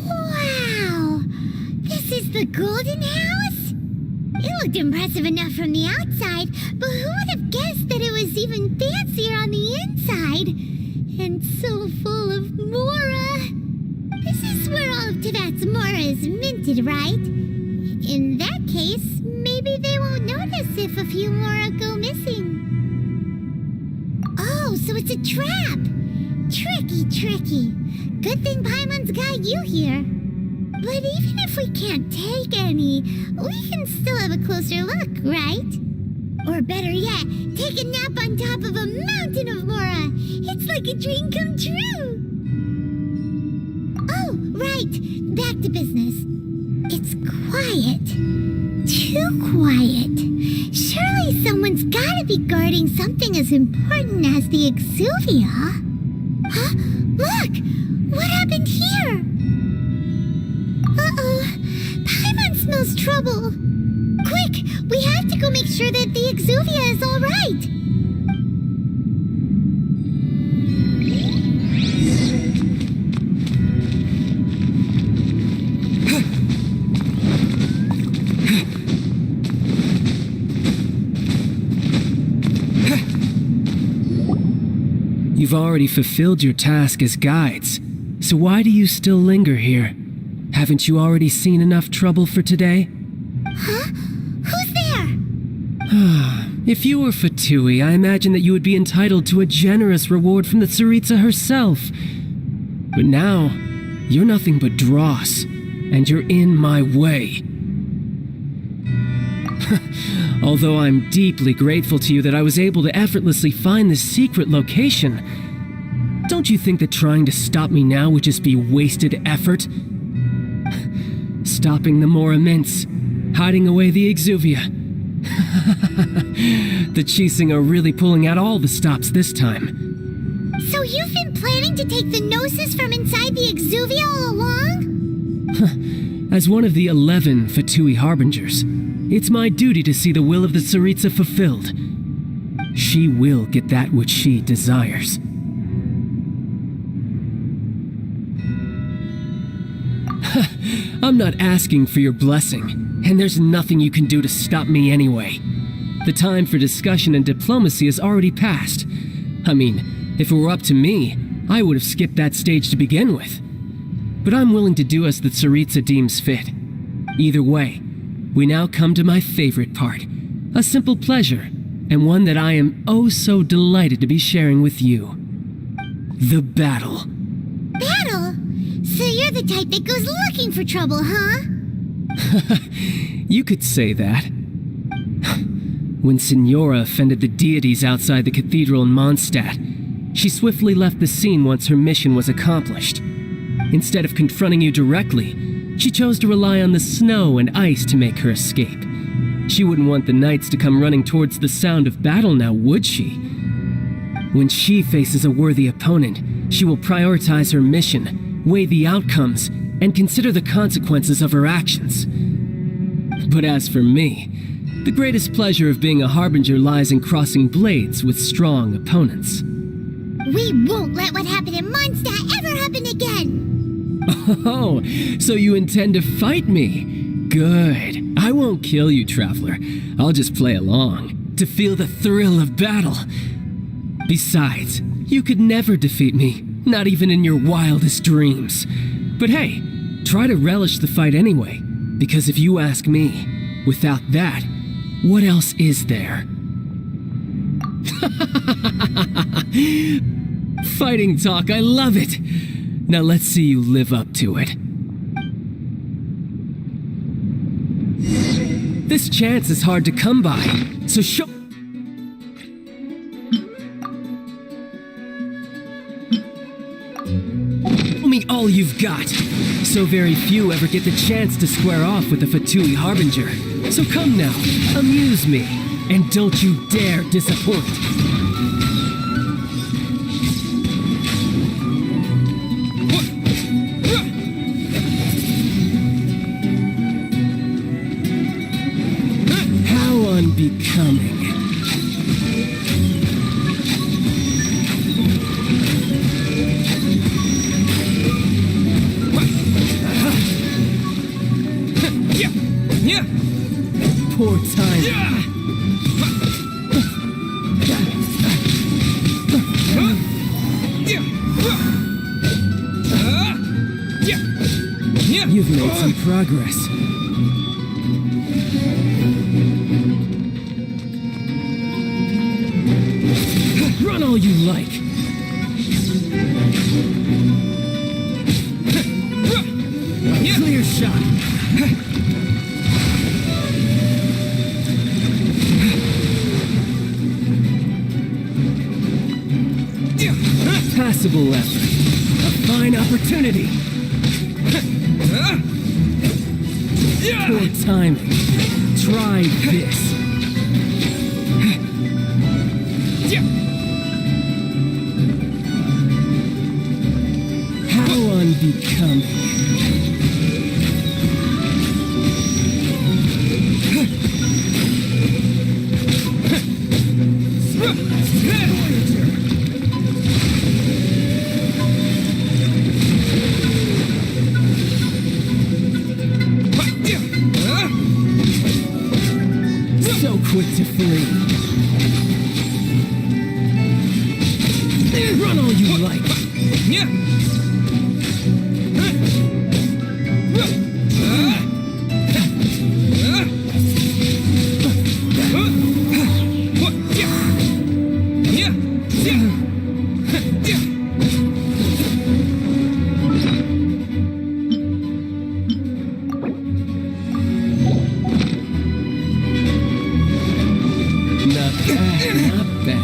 Wow! This is the Golden House? It looked impressive enough from the outside, but who would have guessed that it was even fancier on the inside? And so full of Mora! This is where all of Tibet's Mora is minted, right? In that case, maybe they won't notice if a few Mora go missing. Oh, so it's a trap! Tricky, tricky. Good thing Paimon's got you here. But even if we can't take any, we can still have a closer look, right? Or better yet, take a nap on top of a mountain of Mora. It's like a dream come true. Oh, right. Back to business. It's quiet. Too quiet. Surely someone's gotta be guarding something as important as the Exuvia. Huh? Look! What happened here? Uh-oh. Paimon smells trouble. Quick! We have to go make sure that the Exuvia is all right. You've already fulfilled your task as guides, so why do you still linger here? Haven't you already seen enough trouble for today? Huh? Who's there? If you were Fatui, I imagine that you would be entitled to a generous reward from the Tsaritsa herself. But now, you're nothing but dross, and you're in my way. Although I'm deeply grateful to you that I was able to effortlessly find this secret location, don't you think that trying to stop me now would just be wasted effort? Stopping the more immense, hiding away the Exuvia. The Chising are really pulling out all the stops this time. So you've been planning to take the Gnosis from inside the Exuvia all along? As one of the 11 Fatui Harbingers, it's my duty to see the will of the Tsaritsa fulfilled. She will get that which she desires. I'm not asking for your blessing, and there's nothing you can do to stop me anyway. The time for discussion and diplomacy has already passed. I mean, if it were up to me, I would have skipped that stage to begin with. But I'm willing to do as the Tsaritsa deems fit. Either way, we now come to my favorite part, a simple pleasure, and one that I am oh so delighted to be sharing with you. The battle. Battle? So you're the type that goes looking for trouble, huh? You could say that. When Signora offended the deities outside the cathedral in Mondstadt, she swiftly left the scene once her mission was accomplished. Instead of confronting you directly, she chose to rely on the snow and ice to make her escape. She wouldn't want the knights to come running towards the sound of battle now, would she? When she faces a worthy opponent, she will prioritize her mission, weigh the outcomes, and consider the consequences of her actions. But as for me, the greatest pleasure of being a harbinger lies in crossing blades with strong opponents. We won't let what happened in Mondstadt ever happen again! Oh, so you intend to fight me? Good. I won't kill you, Traveler. I'll just play along, to feel the thrill of battle. Besides, you could never defeat me, not even in your wildest dreams. But hey, try to relish the fight anyway, because if you ask me, without that, what else is there? Fighting talk, I love it! Now let's see you live up to it. This chance is hard to come by, so show me all you've got. So very few ever get the chance to square off with the Fatui Harbinger. So come now, amuse me, and don't you dare disappoint. Unbecoming. Poor time. You've made some progress. Run all you like. Clear shot. Passable effort. A fine opportunity. Poor timing. Try this. How unbecoming. So quick to flee. Run all you like. Not bad, not bad.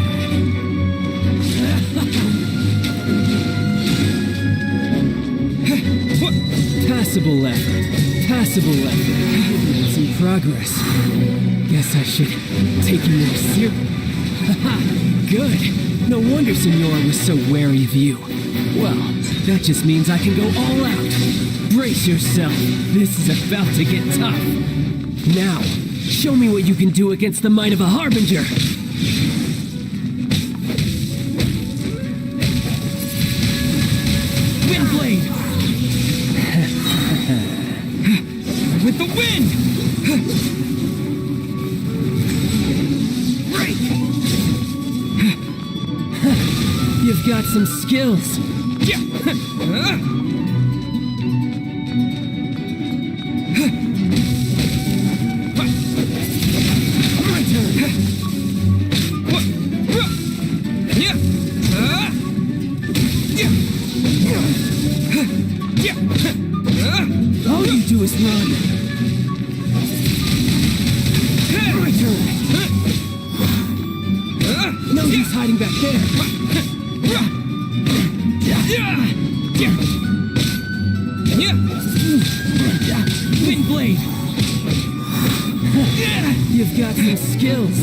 Passable effort. Passable effort. Made some progress. Guess I should take you more seriously. Haha, good. No wonder Senora was so wary of you. Well, that just means I can go all out. Brace yourself. This is about to get tough. Now, show me what you can do against the might of a Harbinger. Windblade! With the wind! Break! You've got some skills. My turn. All you do is run. My turn. No use hiding back there. Windblade. You've got some skills.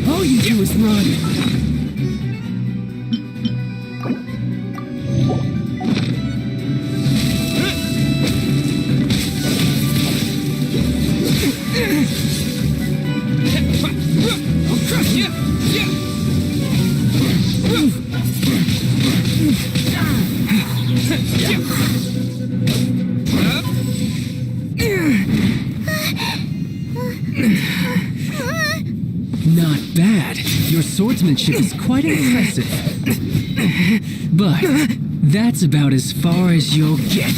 All you do is run. I'll crush you. Not bad. Your swordsmanship is quite impressive. But that's about as far as you'll get.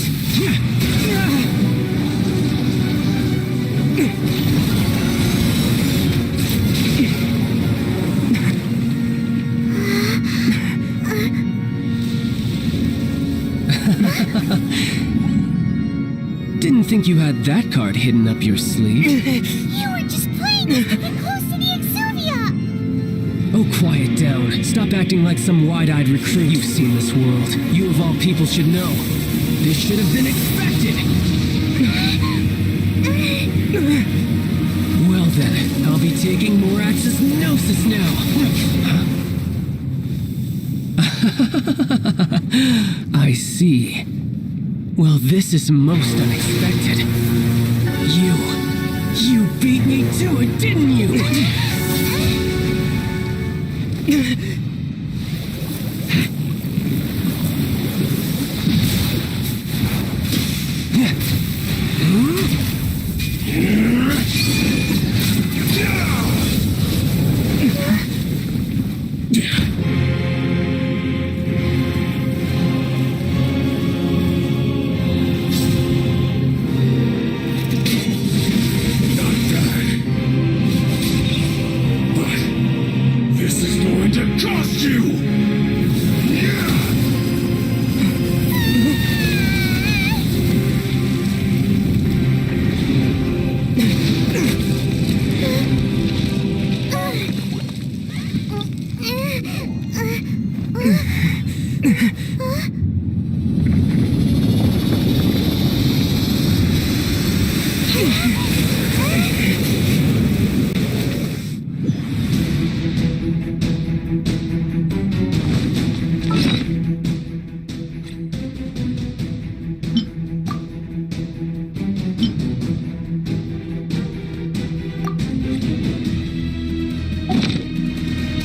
Didn't think you had that card hidden up your sleeve. You were just playing us to get close to the Exuvia! Oh, quiet down. Stop acting like some wide-eyed recruit. You've seen this world. You of all people should know. This should have been expected. Well then, I'll be taking more Axis Gnosis now. I see. Well, this is most unexpected. You beat me to it, didn't you?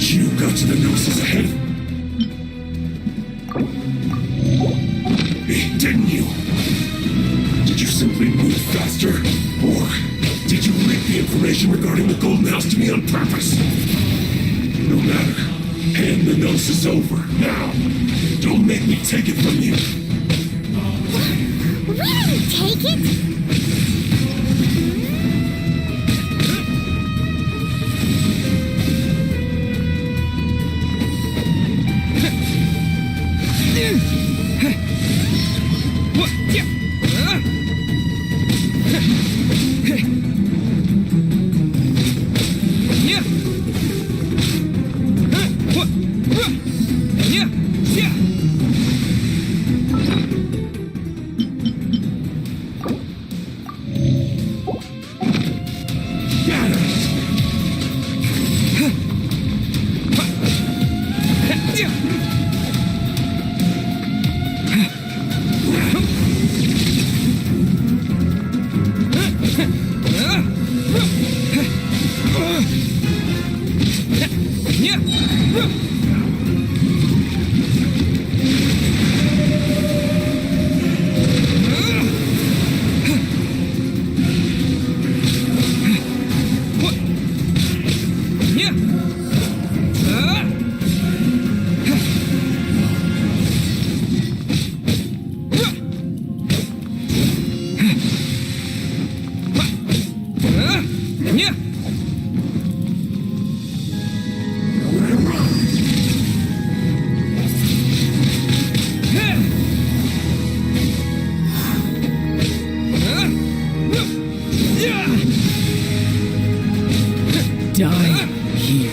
You got to the noses ahead. Didn't you? Did you simply move faster? Or did you leak the information regarding the Golden House to me on purpose? No matter. Hand the gnosis over, now. Don't make me take it from you. Really, take it? Die here.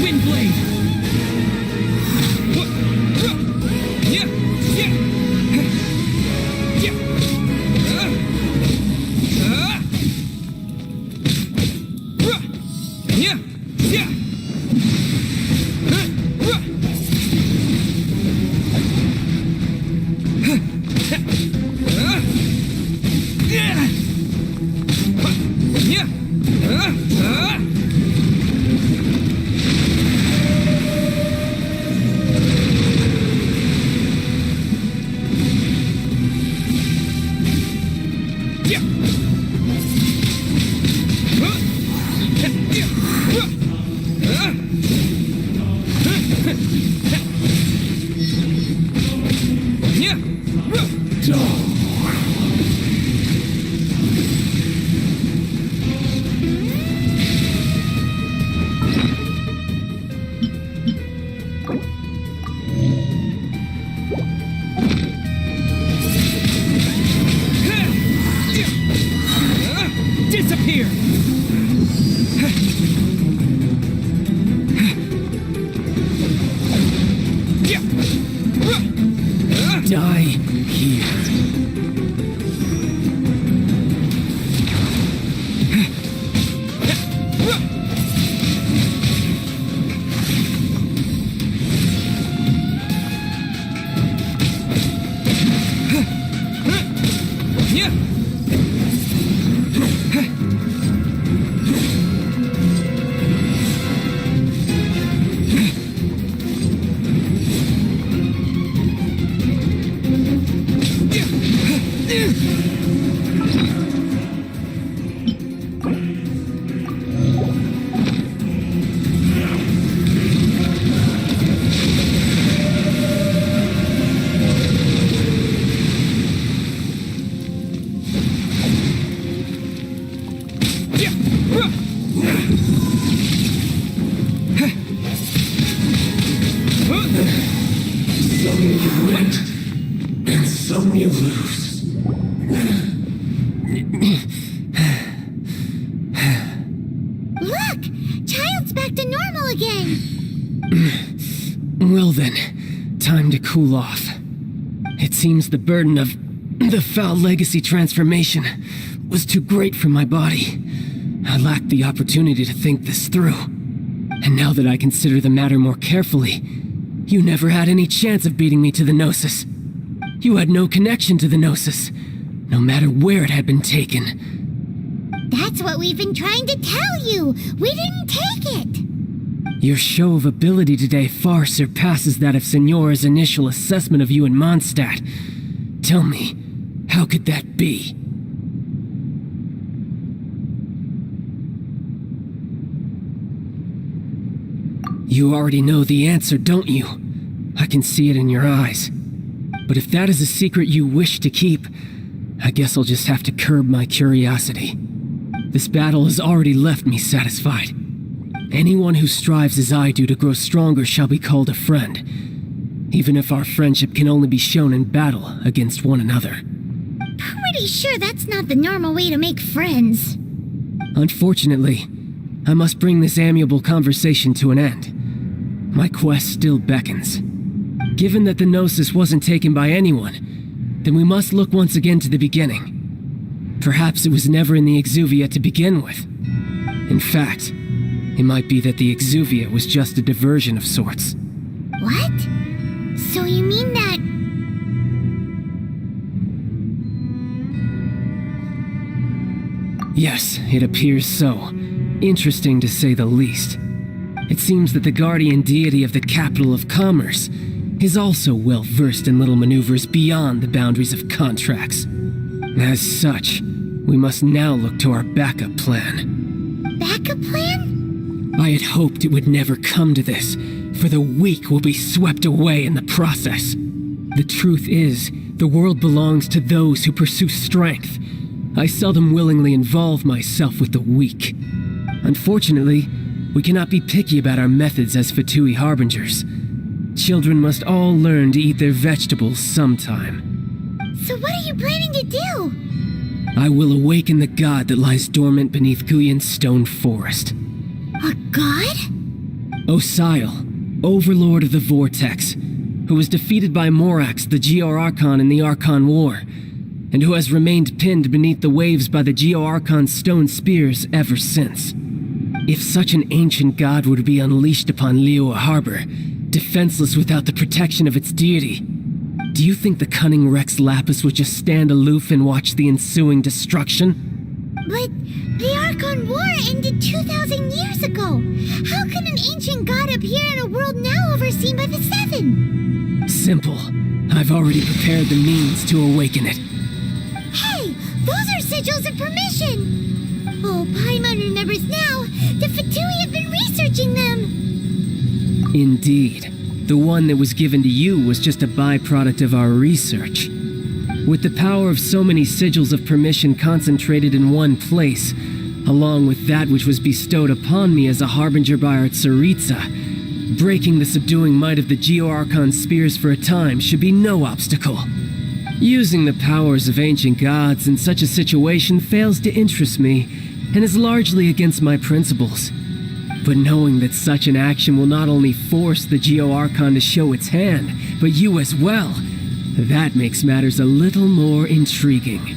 Windblade! Disappear! Die here. Some you win, and some you lose. time to cool off. It seems the burden of the foul legacy transformation was too great for my body. I lacked the opportunity to think this through. And now that I consider the matter more carefully, you never had any chance of beating me to the Gnosis. You had no connection to the Gnosis, no matter where it had been taken. That's what we've been trying to tell you! We didn't take it! Your show of ability today far surpasses that of Signora's initial assessment of you in Mondstadt. Tell me, how could that be? You already know the answer, don't you? I can see it in your eyes. But if that is a secret you wish to keep, I guess I'll just have to curb my curiosity. This battle has already left me satisfied. Anyone who strives as I do to grow stronger shall be called a friend, even if our friendship can only be shown in battle against one another. Pretty sure that's not the normal way to make friends. Unfortunately, I must bring this amiable conversation to an end. My quest still beckons. Given that the Gnosis wasn't taken by anyone, then we must look once again to the beginning. Perhaps it was never in the Exuvia to begin with. In fact, it might be that the Exuvia was just a diversion of sorts. What? So you mean that... Yes, it appears so. Interesting to say the least. It seems that the guardian deity of the capital of commerce is also well versed in little maneuvers beyond the boundaries of contracts. As such, we must now look to our backup plan. Backup plan? I had hoped it would never come to this, for the weak will be swept away in the process. The truth is, the world belongs to those who pursue strength. I seldom willingly involve myself with the weak. Unfortunately, we cannot be picky about our methods as Fatui Harbingers. Children must all learn to eat their vegetables sometime. So what are you planning to do? I will awaken the god that lies dormant beneath Guyon's stone forest. A god? Osial, overlord of the Vortex, who was defeated by Morax, the Geo-Archon in the Archon War, and who has remained pinned beneath the waves by the Geo-Archon's stone spears ever since. If such an ancient god were to be unleashed upon Liyue Harbor, defenseless without the protection of its deity, do you think the cunning Rex Lapis would just stand aloof and watch the ensuing destruction? But the Archon War ended 2,000 years ago. How can an ancient god appear in a world now overseen by the Seven? Simple. I've already prepared the means to awaken it. Hey, those are sigils of permission! Oh, Paimon remembers now. The Fatui have been researching them. Indeed. The one that was given to you was just a byproduct of our research. With the power of so many sigils of permission concentrated in one place, along with that which was bestowed upon me as a harbinger by our Tsaritsa, breaking the subduing might of the Geo-Archon spears for a time should be no obstacle. Using the powers of ancient gods in such a situation fails to interest me, and is largely against my principles. But knowing that such an action will not only force the Geo-Archon to show its hand, but you as well, that makes matters a little more intriguing.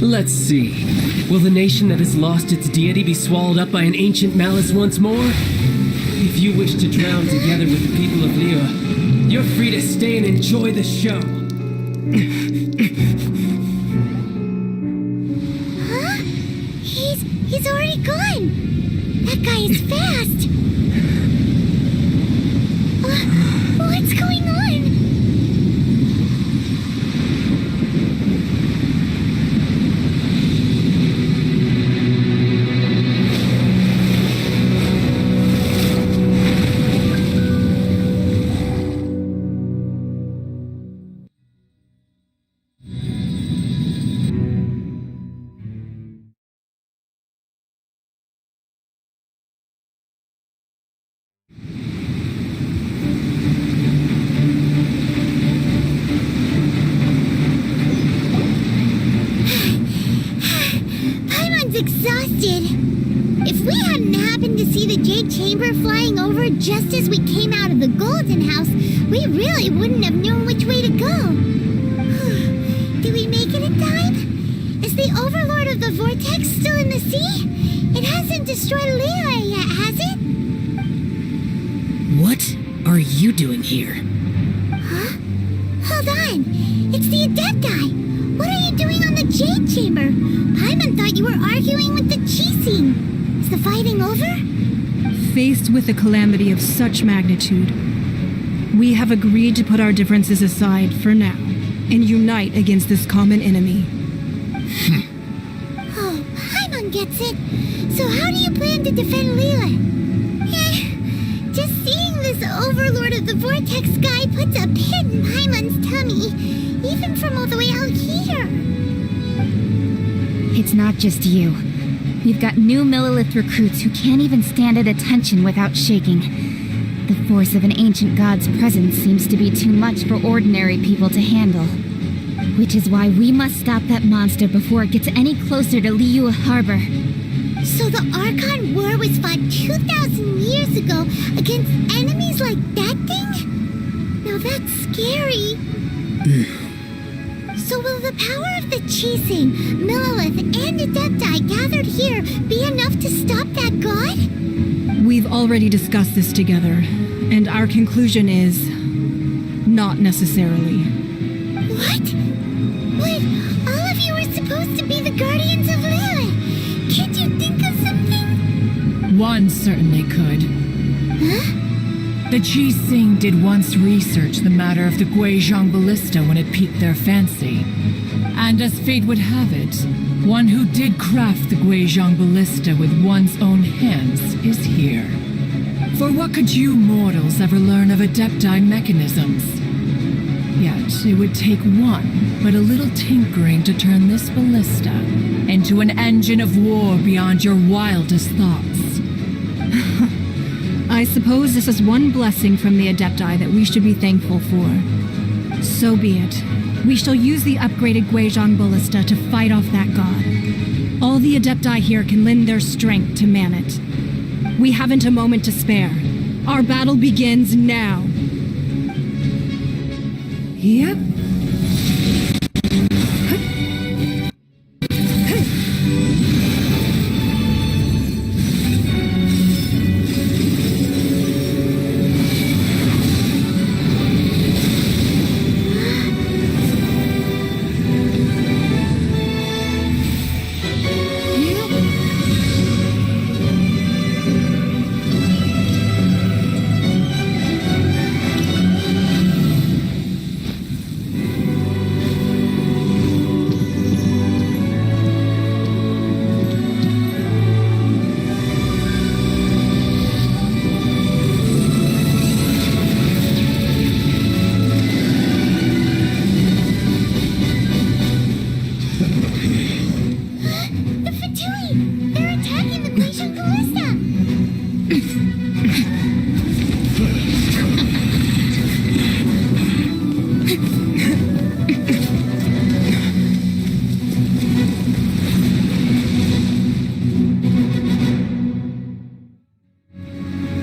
Let's see. Will the nation that has lost its deity be swallowed up by an ancient malice once more? If you wish to drown together with the people of Liyue, you're free to stay and enjoy the show. Huh? He's already gone. That guy is fast. What's going on? exhausted. If we hadn't happened to see the Jade Chamber flying over just as we came out of the Golden House, we really wouldn't have known which way to go. Did we make it in time? Is the Overlord of the Vortex still in the sea? It hasn't destroyed Leela yet, has it? What are you doing here? Huh? Hold on. It's the Adepti. What are you doing on the Jade Chamber? Paimon thought you were arguing with the Chising. Is the fighting over? Faced with a calamity of such magnitude, we have agreed to put our differences aside for now and unite against this common enemy. Oh, Paimon gets it. So how do you plan to defend Leela? Just seeing this Overlord of the Vortex guy puts a pit in Paimon's tummy, even from all the way out here. It's not just you. We've got new Millilith recruits who can't even stand at attention without shaking. The force of an ancient god's presence seems to be too much for ordinary people to handle. Which is why we must stop that monster before it gets any closer to Liyue Harbor. So the Archon War was fought 2,000 years ago against enemies like that thing? Now that's scary. So will the power of the Chising, Millilith, and Adepti gathered here be enough to stop that god? We've already discussed this together, and our conclusion is not necessarily. What? But all of you were supposed to be the guardians of Lilith. Can't you think of something? One certainly could. Huh? The Chising did once research the matter of the Guizhong Ballista when it piqued their fancy. And as fate would have it, one who did craft the Guizhong Ballista with one's own hands is here. For what could you mortals ever learn of Adepti mechanisms? Yet it would take but a little tinkering to turn this ballista into an engine of war beyond your wildest thoughts. I suppose this is one blessing from the Adepti that we should be thankful for. So be it. We shall use the upgraded Guizhong Ballista to fight off that god. All the Adepti here can lend their strength to man it. We haven't a moment to spare. Our battle begins now. Yep.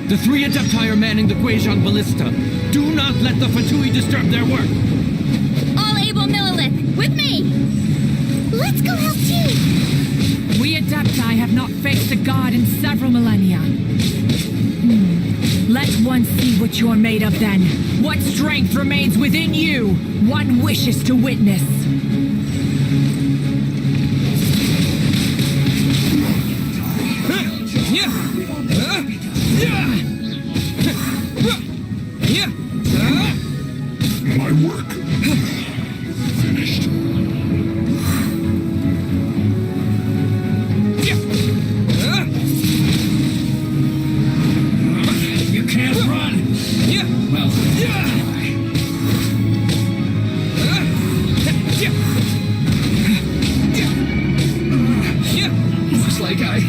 The three Adepti are manning the Guizhong Ballista. Do not let the Fatui disturb their work. All able Millilith, with me! Let's go help too! We Adepti have not faced a god in several millennia. Let one see what you're made of then. What strength remains within you? One wishes to witness. My work finished. You can't run! Well, looks like I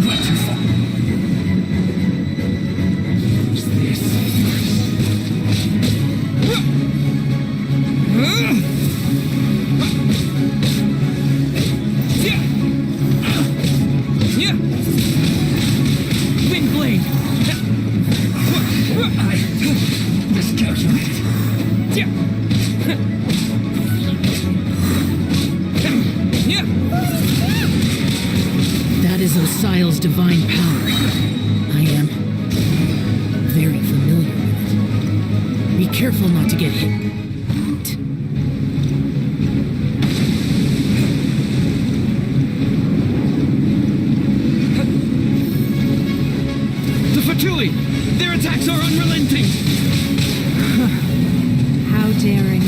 went too far. What's this? Sile's divine power. I am very familiar with it. Be careful not to get hit. The Fatui! Their attacks are unrelenting! How daring.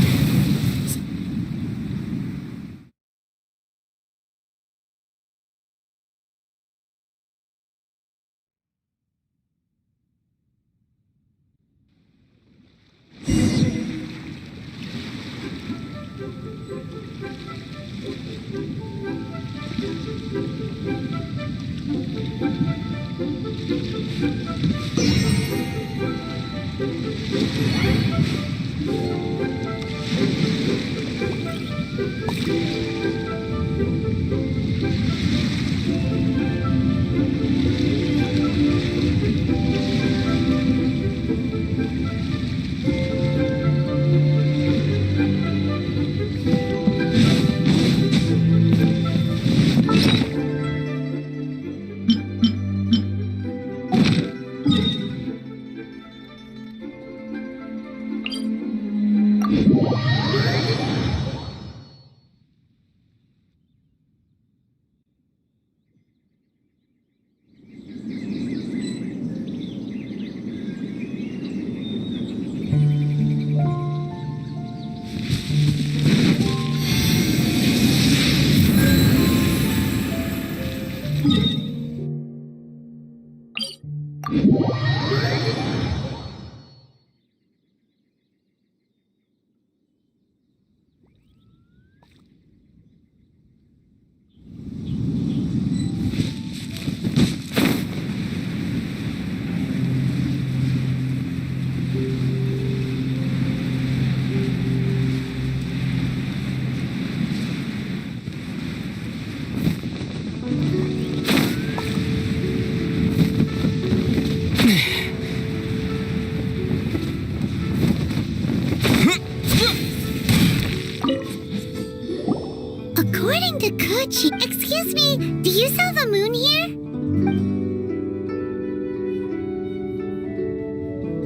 According to Kochi, excuse me, do you sell the moon here?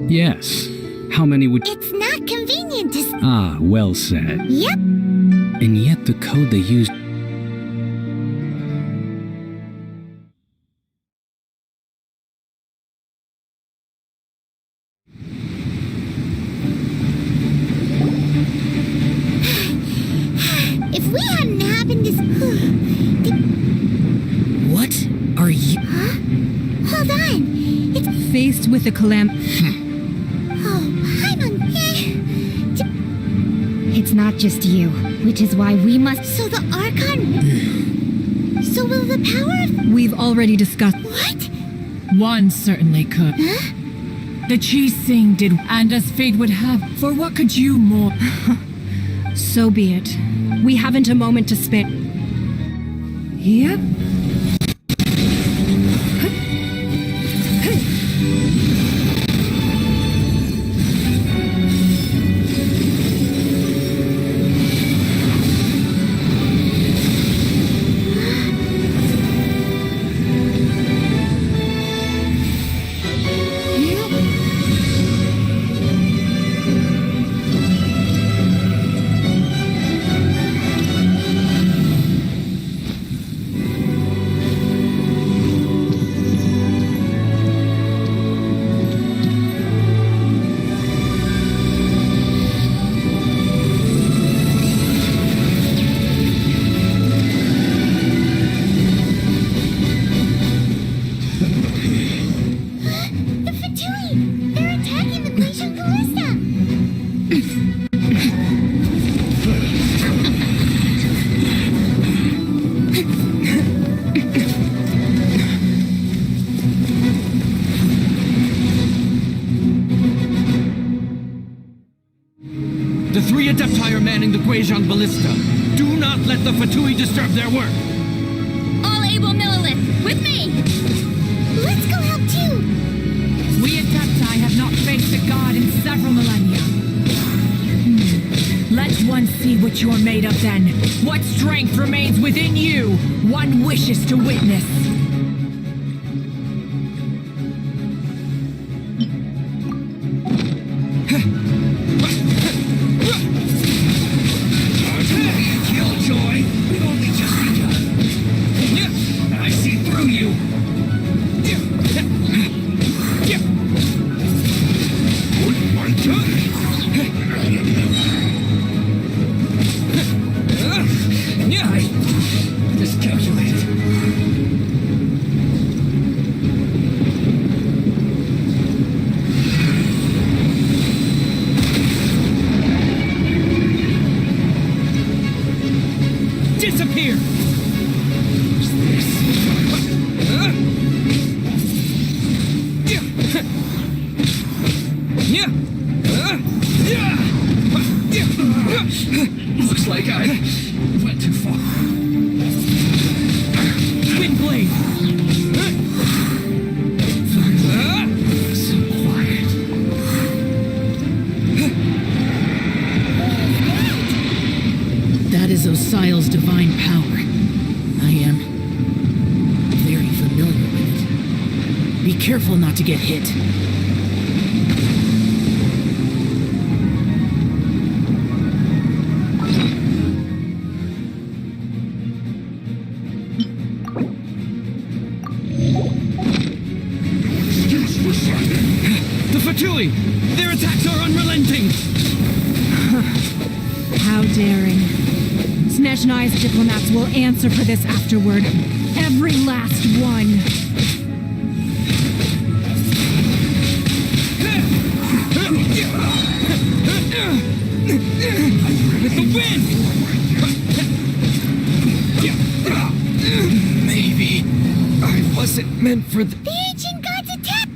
Yes. How many would... It's not convenient to... Ah, well said. Yep. And yet the code they used... If we hadn't happened this... What are you? Huh? Hold on. It's... Faced with a Oh, I'm on... It's not just you, which is why we must... So the Archon... So will the power of... We've already discussed... What? One certainly could. Huh? The Chi Sing did, and as fate would have, for what could you more? So be it. We haven't a moment to spare. Yep. The three Adepti are manning the Guizhong Ballista. Do not let the Fatui disturb their work. All able Millilith, with me! Let's go help too! We Adepti have not faced a god in several millennia. Let one see what you're made of then. What strength remains within you? One wishes to witness. Sile's divine power. I am very familiar with it. Be careful not to get hit. Excuse for signing. The Fatui! Their attacks are unrelenting! How daring. Snezhnai's diplomats will answer for this afterward. Every last one. With the wind! Maybe I wasn't meant for the... The ancient gods attack!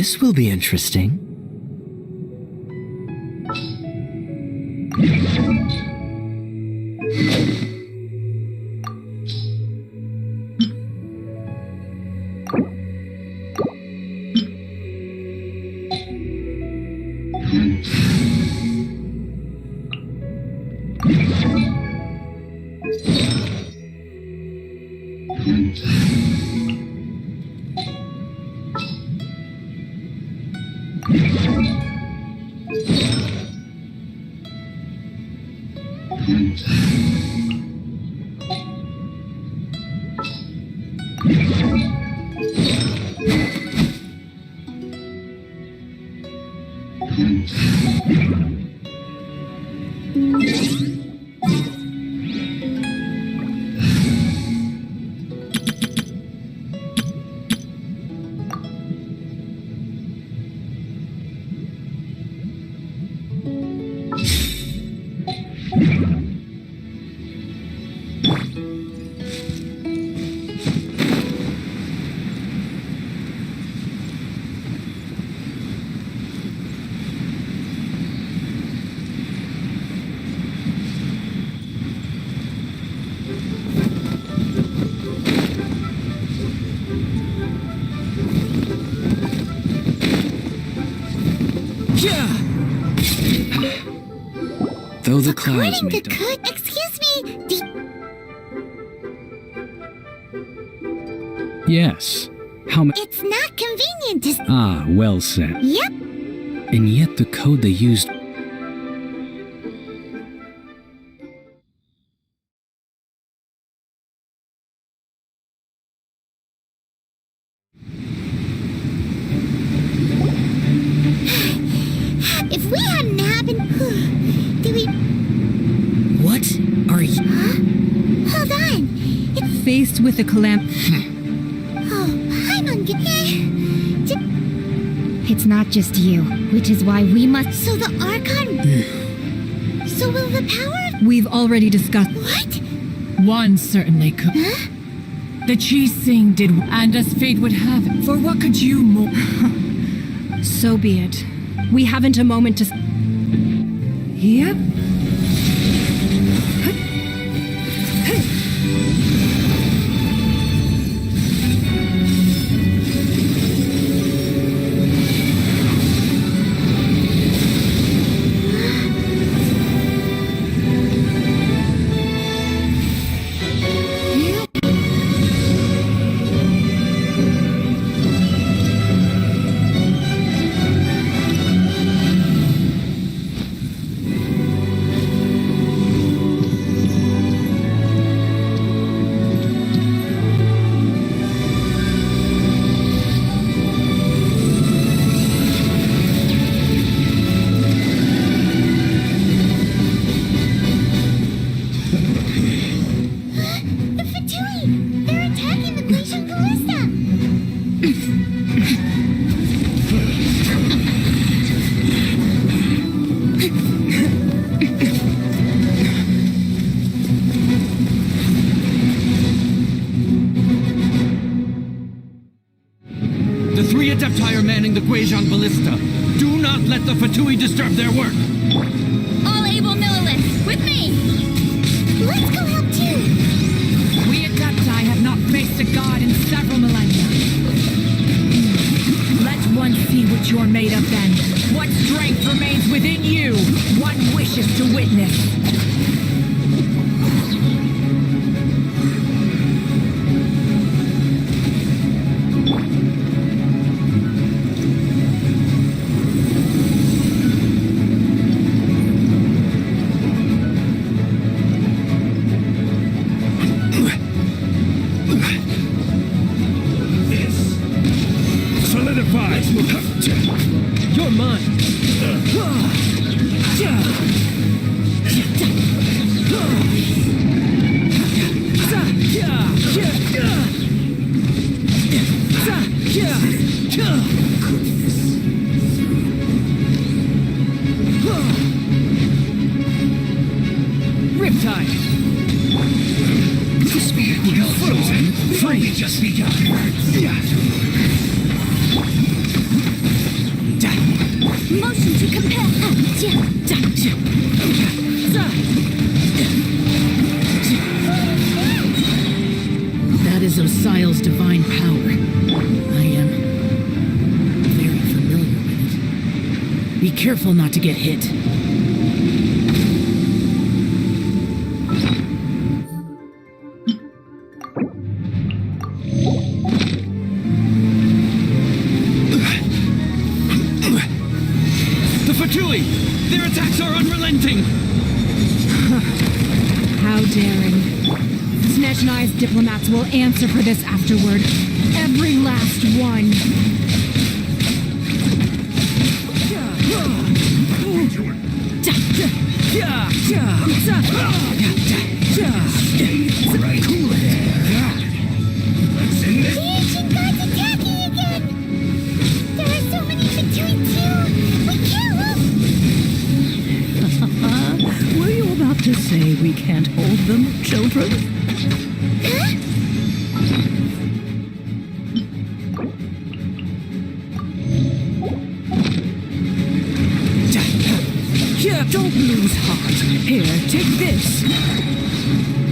This will be interesting. Though the clouds may dark. Excuse me, Yes. How many? it's not convenient to... Ah, well said. Yep, And yet the code they used. if we hadn't happened... Do we... What are you? Hold on. Faced with a Oh, I'm on... It's not just you, which is why we must. So the Archon... So will the power of... We've already discussed. What? One certainly could. Huh? The Chi did, and as fate would have it. For what could you more? So be it. We haven't a moment to... Yep. The three Adepti are manning the Guizhong Ballista. Do not let the Fatui disturb their work. All able Milliliths, with me! Let's go help too. We Adepti have not faced a god in several millennia. Let one see what you're made of then. What strength remains within you. One wishes to witness. Solidifies. You're mine. Riptide! The spirit will be frozen. Free just begun. Motion to compel. That is Osial's divine power. I am very familiar with it. Be careful not to get hit. The Fatui! Their attacks are unrelenting! How daring. Snetch and I's diplomats will answer for this afterward. Every last one. The ancient gods attacking again! There are so many between two! We can't look! Were you about to say we can't hold them, children? Huh? Here, don't lose heart. Here, take this.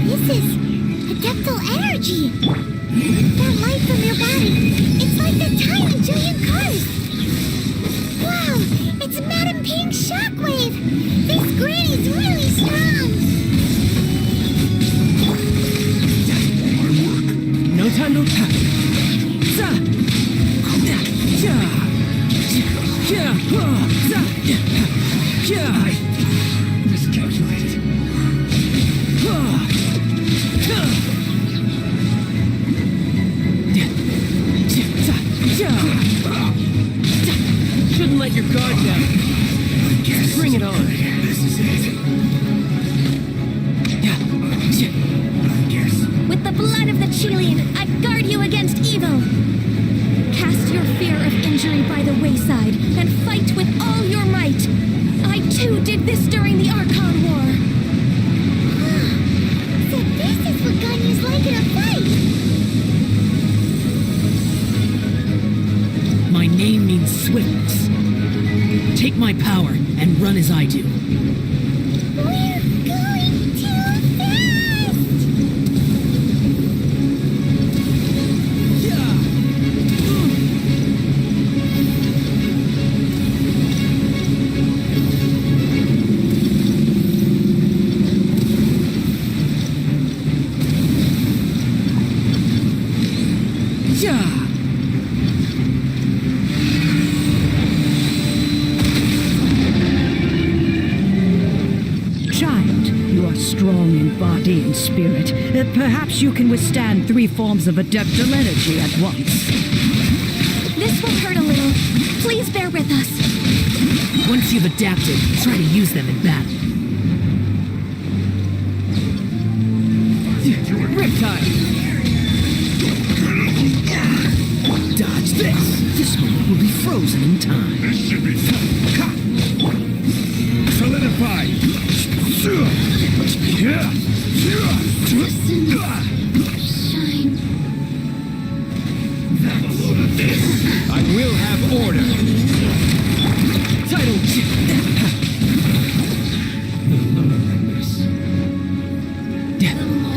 This is adeptal energy! That light from your body, it's like the tiny Julian cars! Wow, it's Madame Ping's shockwave! This granny's really strong! No time to... Miscalculated. Shouldn't let your guard down. Bring it on. This is it. With the blood of the Chilean, I guard you against evil. Cast your fear of injury by the wayside and fight with all your might. I too did this during the Archon War. So this is what Ganyu's like in a fight! My name means swiftness. Take my power and run as I do. We're going too fast! Child, you are strong in body and spirit. Perhaps you can withstand 3 forms of adeptal energy at once. This will hurt a little. Please bear with us. Once you've adapted, try to use them in battle. Riptide! Dodge What's this? This moment will be frozen in time. This should be Solidified! Shine. have a load of this. I will have order! Tidal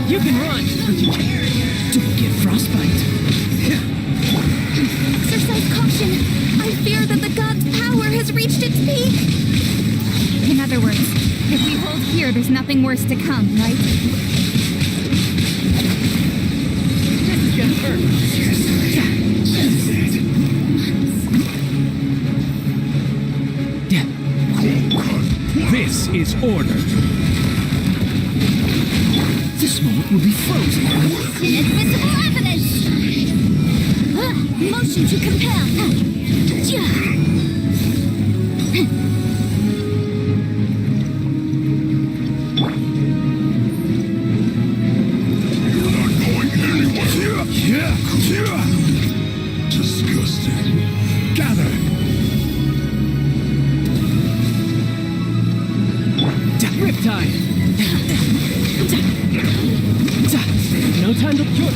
You can run! Don't get frostbite. Exercise caution. I fear that the god's power has reached its peak. In other words, if we hold here, there's nothing worse to come, right? This is gonna hurt. This is order! This moment will be frozen. Inadmissible evidence! Motion to compel! You're not going anywhere. Disgusting. Gather! Riptide! No time to cure.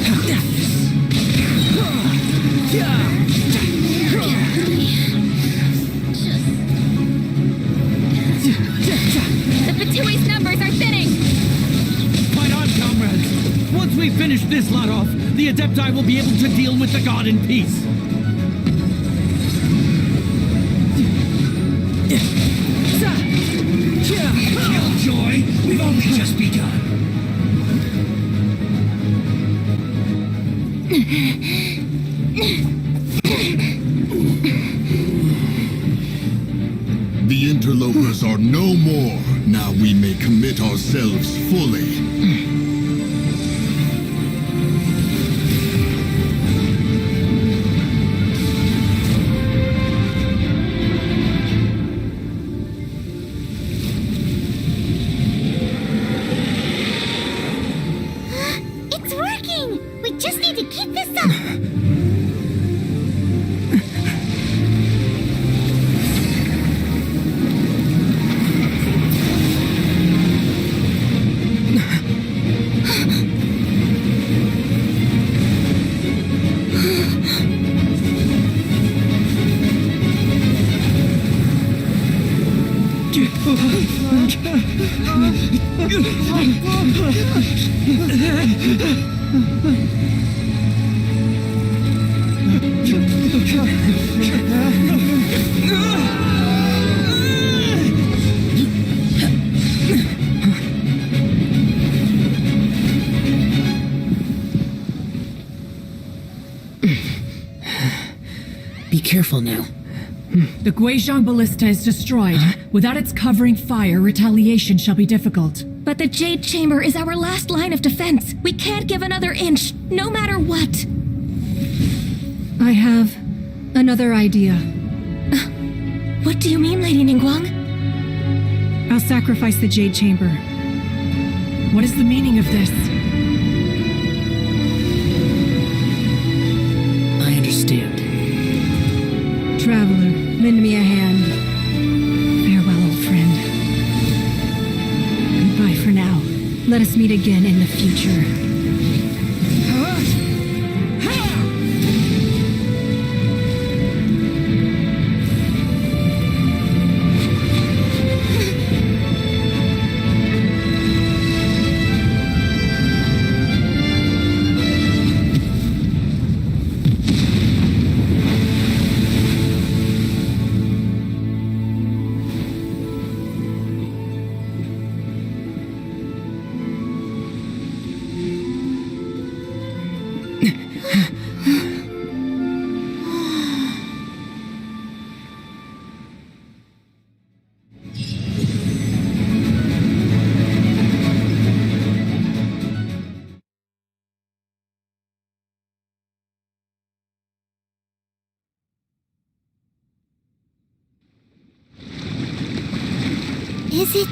The Fatui's numbers are thinning! Fight on, comrades! Once we finish this lot off, the Adepti will be able to deal with the god in peace! Killjoy, we've only just begun. The interlopers are no more. Now we may commit ourselves fully. It's working! We just need to keep this up! Be careful now. The Guizhong Ballista is destroyed. Without its covering fire, retaliation shall be difficult. But the Jade Chamber is our last line of defense. We can't give another inch, no matter what. I have another idea. What do you mean, Lady Ningguang? I'll sacrifice the Jade Chamber. What is the meaning of this? I understand. Traveler, lend me a hand. Farewell, old friend. Goodbye for now. Let us meet again in the future. Is it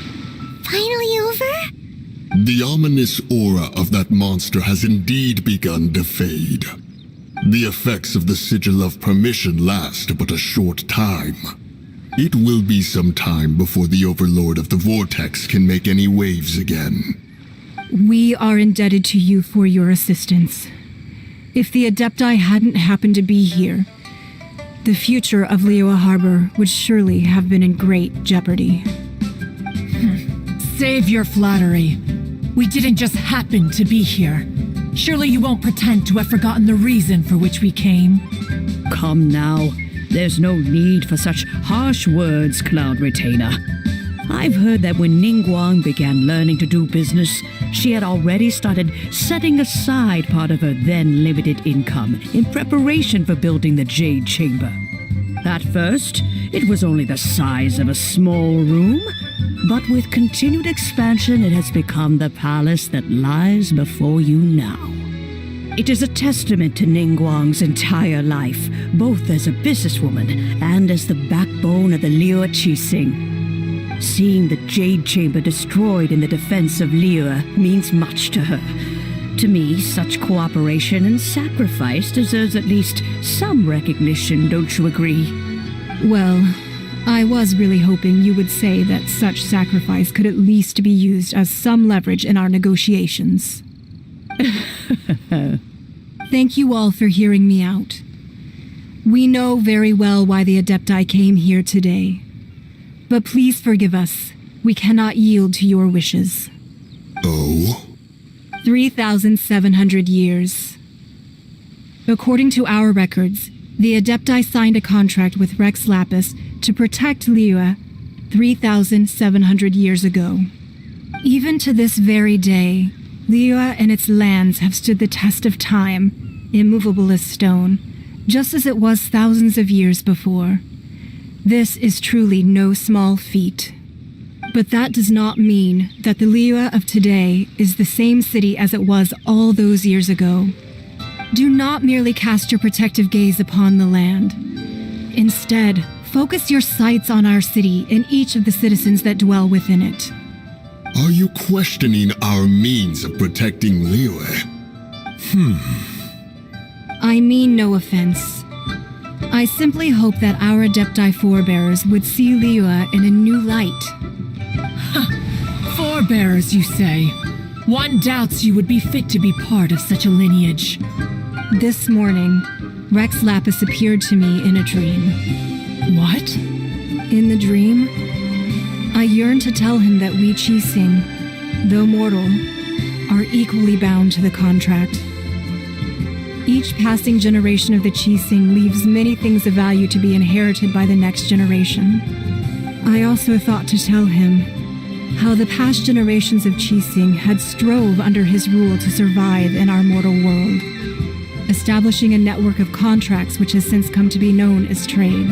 finally over? The ominous aura of that monster has indeed begun to fade. The effects of the Sigil of Permission last but a short time. It will be some time before the Overlord of the Vortex can make any waves again. We are indebted to you for your assistance. If the Adepti hadn't happened to be here, the future of Liyue Harbor would surely have been in great jeopardy. Save your flattery. We didn't just happen to be here. Surely you won't pretend to have forgotten the reason for which we came. Come now. There's no need for such harsh words, Cloud Retainer. I've heard that when Ningguang began learning to do business, she had already started setting aside part of her then limited income in preparation for building the Jade Chamber. At first, it was only the size of a small room, but with continued expansion, it has become the palace that lies before you now. It is a testament to Ningguang's entire life, both as a businesswoman and as the backbone of the Liyue Qixing. Seeing the Jade Chamber destroyed in the defense of Liyue means much to her. To me, such cooperation and sacrifice deserves at least some recognition, don't you agree? Well, I was really hoping you would say that such sacrifice could at least be used as some leverage in our negotiations. Thank you all for hearing me out. We know very well why the Adepti came here today. But please forgive us. We cannot yield to your wishes. Oh? 3,700 years. According to our records, the Adepti signed a contract with Rex Lapis to protect Liyue 3,700 years ago. Even to this very day, Liyue and its lands have stood the test of time, immovable as stone, just as it was thousands of years before. This is truly no small feat. But that does not mean that the Liyue of today is the same city as it was all those years ago. Do not merely cast your protective gaze upon the land. Instead, focus your sights on our city and each of the citizens that dwell within it. Are you questioning our means of protecting Liyue? I mean no offense. I simply hope that our Adepti forebears would see Liyue in a new light. Forebears, you say? One doubts you would be fit to be part of such a lineage. This morning, Rex Lapis appeared to me in a dream. What? In the dream, I yearned to tell him that we Qixing, though mortal, are equally bound to the contract. Each passing generation of the Qixing leaves many things of value to be inherited by the next generation. I also thought to tell him how the past generations of Qixing had strove under his rule to survive in our mortal world, establishing a network of contracts which has since come to be known as trade.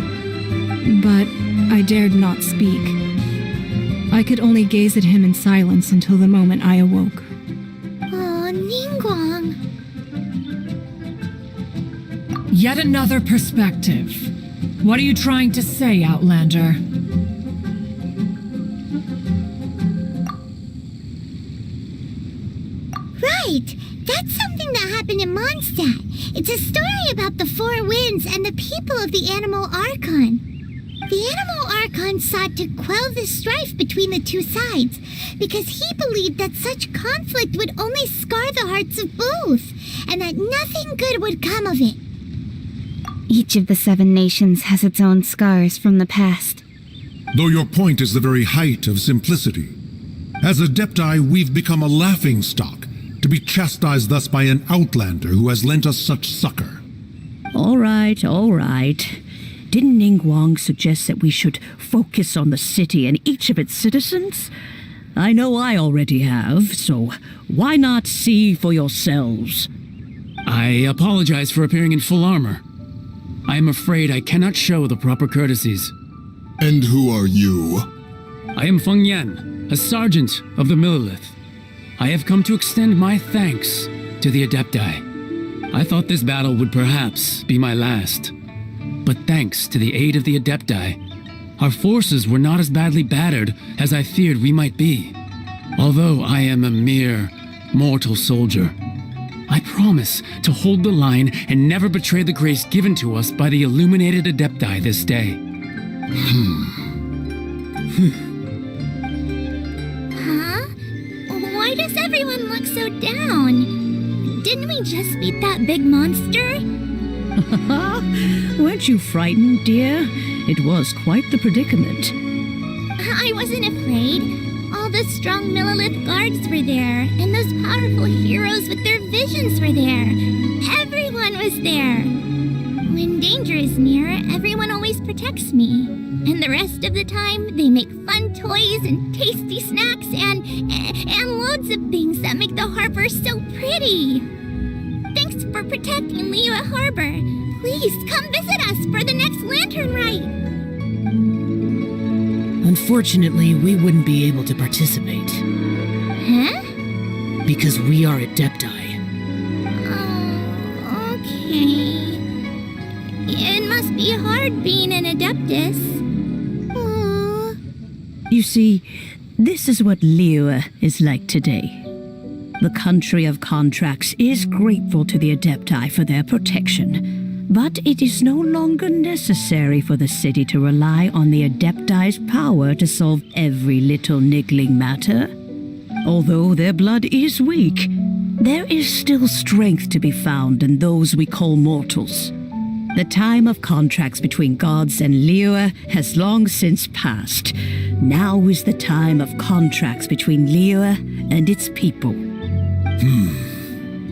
But I dared not speak. I could only gaze at him in silence until the moment I awoke. Oh, Ningguang. Yet another perspective. What are you trying to say, Outlander? Right! That's something that happened in Mondstadt. It's a story about the Four Winds and the people of the Animal Archon. The Animal Archon sought to quell the strife between the two sides because he believed that such conflict would only scar the hearts of both, and that nothing good would come of it. Each of the 7 nations has its own scars from the past. Though your point is the very height of simplicity. As Adepti, we've become a laughingstock, to be chastised thus by an outlander who has lent us such succor. All right. Didn't Ningguang suggest that we should focus on the city and each of its citizens? I know I already have, so why not see for yourselves? I apologize for appearing in full armor. I am afraid I cannot show the proper courtesies. And who are you? I am Feng Yan, a sergeant of the Millilith. I have come to extend my thanks to the Adepti. I thought this battle would perhaps be my last. But thanks to the aid of the Adepti, our forces were not as badly battered as I feared we might be. Although I am a mere mortal soldier, I promise to hold the line and never betray the grace given to us by the illuminated Adepti this day. Huh? Why does everyone look so down? Didn't we just beat that big monster? Weren't you frightened, dear? It was quite the predicament. I wasn't afraid. All the strong Millilith guards were there, and those powerful heroes with their visions were there. Everyone was there. When danger is near, everyone always protects me. And the rest of the time, they make fun toys and tasty snacks and loads of things that make the harbor so pretty. Thanks for protecting Liyue Harbor. Please come visit us for the next lantern rite. Unfortunately, we wouldn't be able to participate. Huh? Because we are Adepti. Oh, okay. It must be hard being an Adeptus. Aww. You see, this is what Liyue is like today. The country of contracts is grateful to the Adepti for their protection. But it is no longer necessary for the city to rely on the Adepti's power to solve every little niggling matter. Although their blood is weak, there is still strength to be found in those we call mortals. The time of contracts between gods and Liyue has long since passed. Now is the time of contracts between Liyue and its people.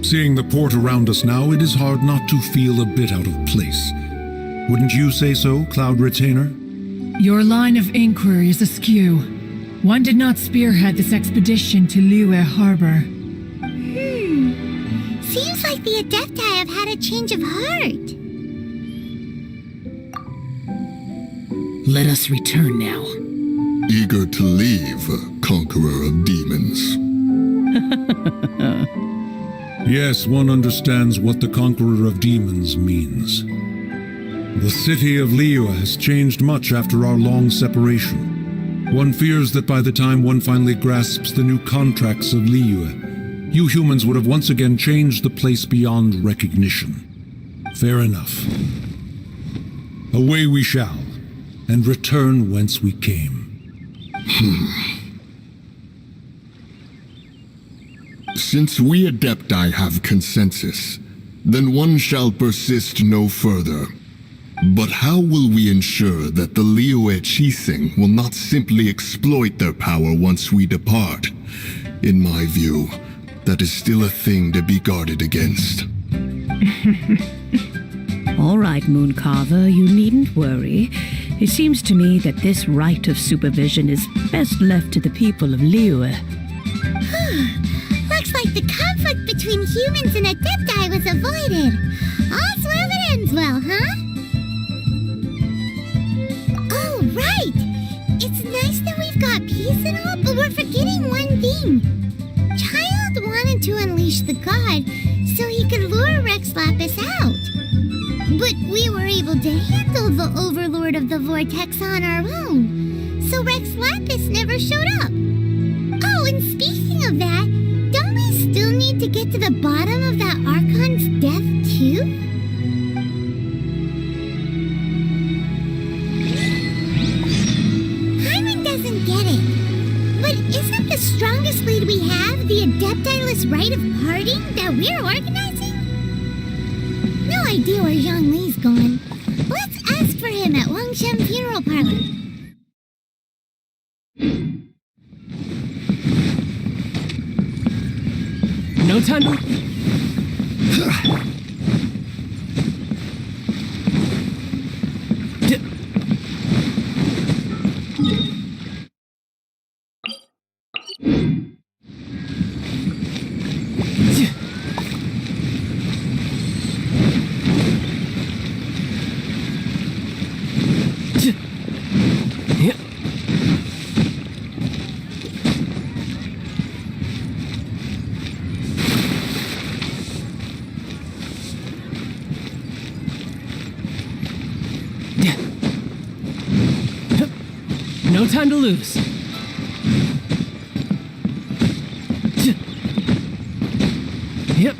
Seeing the port around us now, it is hard not to feel a bit out of place. Wouldn't you say so, Cloud Retainer? Your line of inquiry is askew. One did not spearhead this expedition to Liyue Harbor. Seems like the Adepti have had a change of heart. Let us return now. Eager to leave, conqueror of demons. Yes, one understands what the Conqueror of Demons means. The city of Liyue has changed much after our long separation. One fears that by the time one finally grasps the new contracts of Liyue, you humans would have once again changed the place beyond recognition. Fair enough. Away we shall, and return whence we came. Since we Adepti have consensus, then one shall persist no further. But how will we ensure that the Liyue Chising will not simply exploit their power once we depart? In my view, that is still a thing to be guarded against. All right, Mooncarver, you needn't worry. It seems to me that this right of supervision is best left to the people of Liyue. Looks like the conflict between humans and Adepti was avoided. All's well that ends well, huh? Oh, right! It's nice that we've got peace and all, but we're forgetting one thing. Childe wanted to unleash the god so he could lure Rex Lapis out. But we were able to handle the Overlord of the Vortex on our own, so Rex Lapis never showed up. Oh, and speaking of that, don't we still need to get to the bottom of that Archon's death, too? Hyman doesn't get it. But isn't the strongest lead we have the Adepti-less rite of parting that we're organizing? No idea where Zhongli's gone. Let's ask for him at Wangshen Funeral Parlor. No time to... No time to lose. Yep.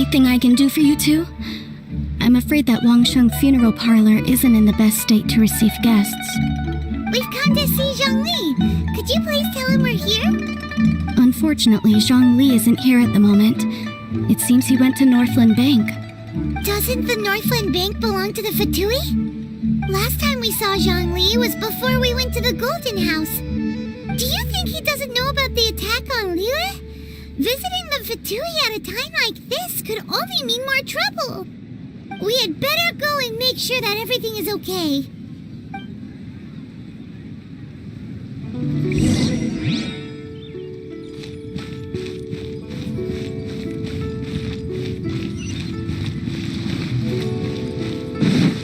anything I can do for you two? I'm afraid that Wangsheng funeral parlor isn't in the best state to receive guests. We've come to see Zhongli. Could you please tell him we're here? Unfortunately, Zhongli isn't here at the moment. It seems he went to Northland Bank. Doesn't the Northland Bank belong to the Fatui? Last time we saw Zhongli was before we went to the Golden House. Do you think he doesn't know about the attack on Liyue? Visiting the Fatui at a time like this could only mean more trouble. We had better go and make sure that everything is okay.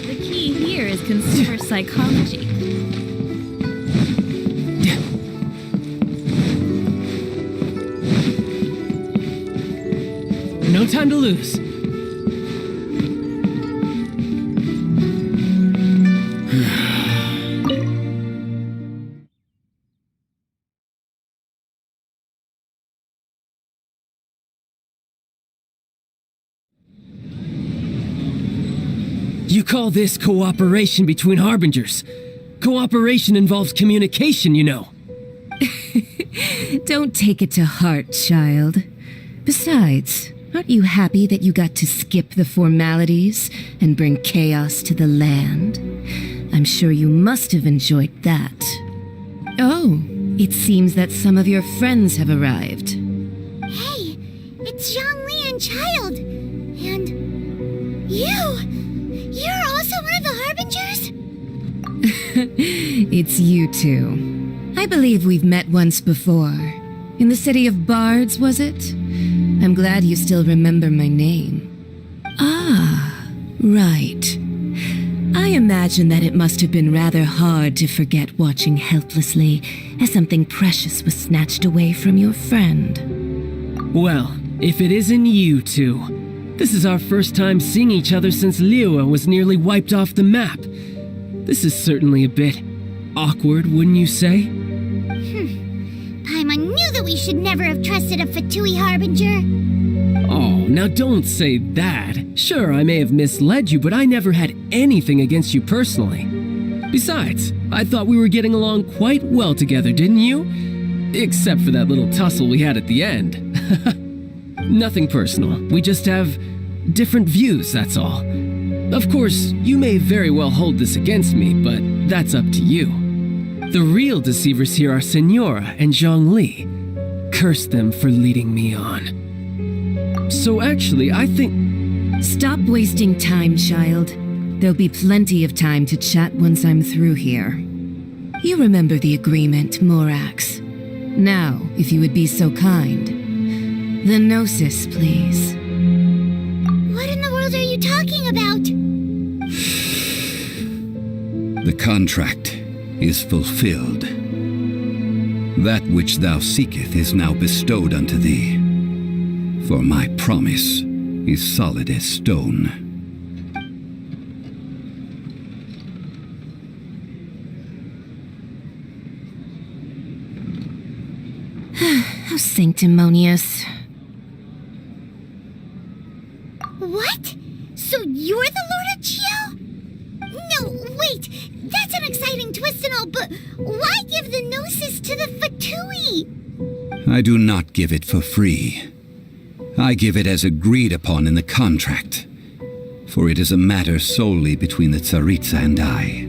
The key here is consumer psychology. No time to lose. You call this cooperation between harbingers? Cooperation involves communication, you know. Don't take it to heart, child. Besides, aren't you happy that you got to skip the formalities and bring chaos to the land? I'm sure you must have enjoyed that. Oh, it seems that some of your friends have arrived. Hey, it's Zhongli and Childe. And you! You're also one of the Harbingers? It's you two. I believe we've met once before. In the city of Bards, was it? I'm glad you still remember my name. Ah, right. I imagine that it must have been rather hard to forget watching helplessly as something precious was snatched away from your friend. Well, if it isn't you two. This is our first time seeing each other since Liyue was nearly wiped off the map. This is certainly a bit awkward, wouldn't you say? Paimon knew that we should never have trusted a Fatui Harbinger. Oh, now don't say that. Sure, I may have misled you, but I never had anything against you personally. Besides, I thought we were getting along quite well together, didn't you? Except for that little tussle we had at the end. Nothing personal. We just have different views, that's all. Of course, you may very well hold this against me, but that's up to you. The real deceivers here are Senora and Zhongli. Curse them for leading me on. So actually, I think... Stop wasting time, child. There'll be plenty of time to chat once I'm through here. You remember the agreement, Morax. Now, if you would be so kind. The Gnosis, please. What in the world are you talking about? The contract is fulfilled. That which thou seeketh is now bestowed unto thee. For my promise is solid as stone. How sanctimonious. What? So you're the Lord of Chio? No, wait! That's an exciting twist and all, but why give the Gnosis to the Fatui? I do not give it for free. I give it as agreed upon in the contract, for it is a matter solely between the Tsaritsa and I.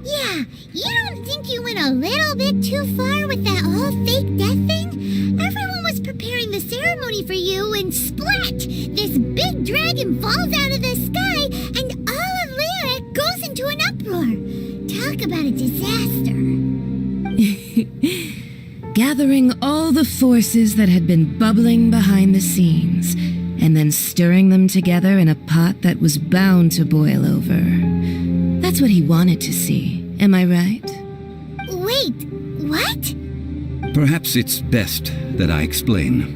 Yeah, you don't think you went a little bit too far with that whole fake death thing? Everyone was preparing the ceremony for you, and splat! This big dragon falls out of the sky, and all of Liyue goes into an uproar. Talk about a disaster. Gathering all the forces that had been bubbling behind the scenes, and then stirring them together in a pot that was bound to boil over. That's what he wanted to see, am I right? Wait, what? Perhaps it's best that I explain.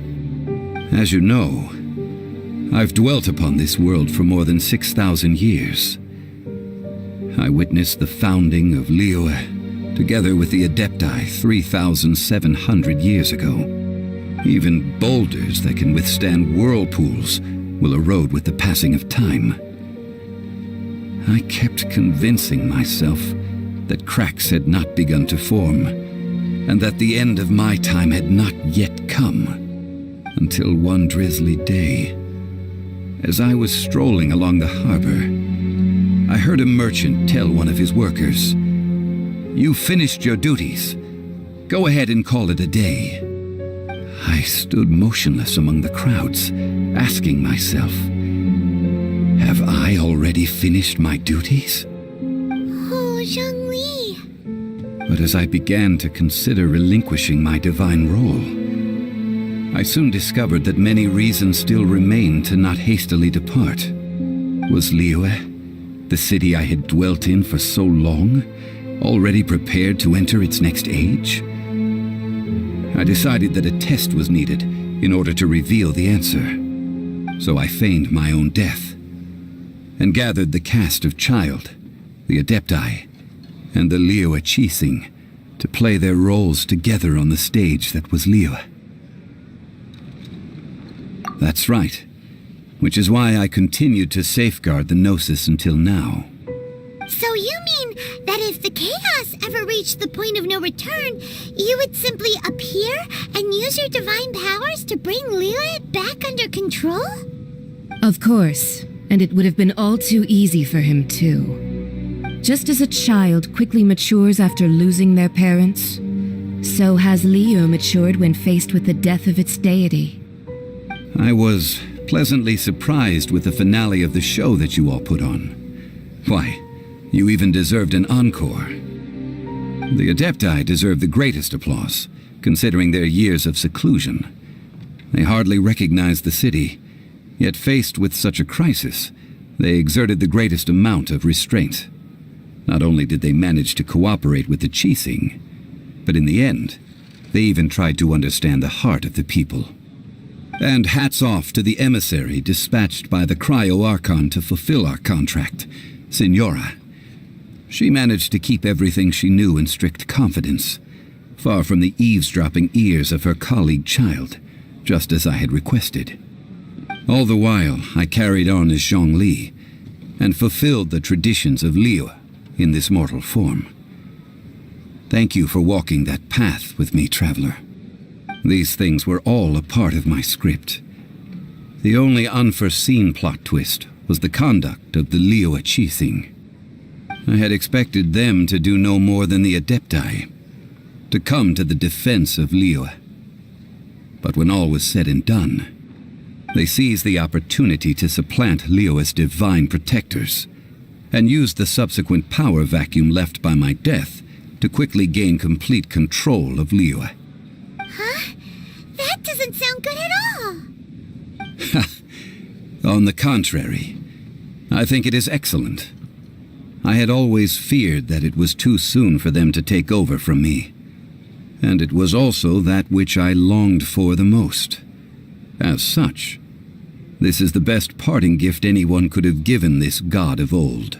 As you know, I've dwelt upon this world for more than 6,000 years. I witnessed the founding of Liyue, together with the Adepti 3,700 years ago. Even boulders that can withstand whirlpools will erode with the passing of time. I kept convincing myself that cracks had not begun to form, and that the end of my time had not yet come, until one drizzly day, as I was strolling along the harbor, I heard a merchant tell one of his workers, "You finished your duties. Go ahead and call it a day." I stood motionless among the crowds, asking myself, have I already finished my duties? Oh, Zhongli. But as I began to consider relinquishing my divine role, I soon discovered that many reasons still remained to not hastily depart. Was Liyue, the city I had dwelt in for so long, already prepared to enter its next age? I decided that a test was needed in order to reveal the answer. So I feigned my own death, and gathered the cast of Childe, the Adepti, and the Liyue Qixing to play their roles together on the stage that was Liyue. That's right, which is why I continued to safeguard the Gnosis until now. So you mean that if the chaos ever reached the point of no return, you would simply appear and use your divine powers to bring Liyue back under control? Of course, and it would have been all too easy for him too. Just as a child quickly matures after losing their parents, so has Liyue matured when faced with the death of its deity. I was pleasantly surprised with the finale of the show that you all put on. Why, you even deserved an encore. The Adepti deserve the greatest applause, considering their years of seclusion. They hardly recognized the city, yet faced with such a crisis, they exerted the greatest amount of restraint. Not only did they manage to cooperate with the Qixing, but in the end, they even tried to understand the heart of the people. And hats off to the emissary dispatched by the Cryo-Archon to fulfill our contract, Signora. She managed to keep everything she knew in strict confidence, far from the eavesdropping ears of her colleague Childe, just as I had requested. All the while, I carried on as Zhongli, and fulfilled the traditions of Liyue in this mortal form. Thank you for walking that path with me, traveler. These things were all a part of my script. The only unforeseen plot twist was the conduct of the Liyue Qixing. I had expected them to do no more than the Adepti, to come to the defense of Liyue. But when all was said and done, they seized the opportunity to supplant Liyue's divine protectors, and used the subsequent power vacuum left by my death to quickly gain complete control of Liyue. Huh? That doesn't sound good at all. On the contrary, I think it is excellent. I had always feared that it was too soon for them to take over from me, and it was also that which I longed for the most. As such, this is the best parting gift anyone could have given this god of old.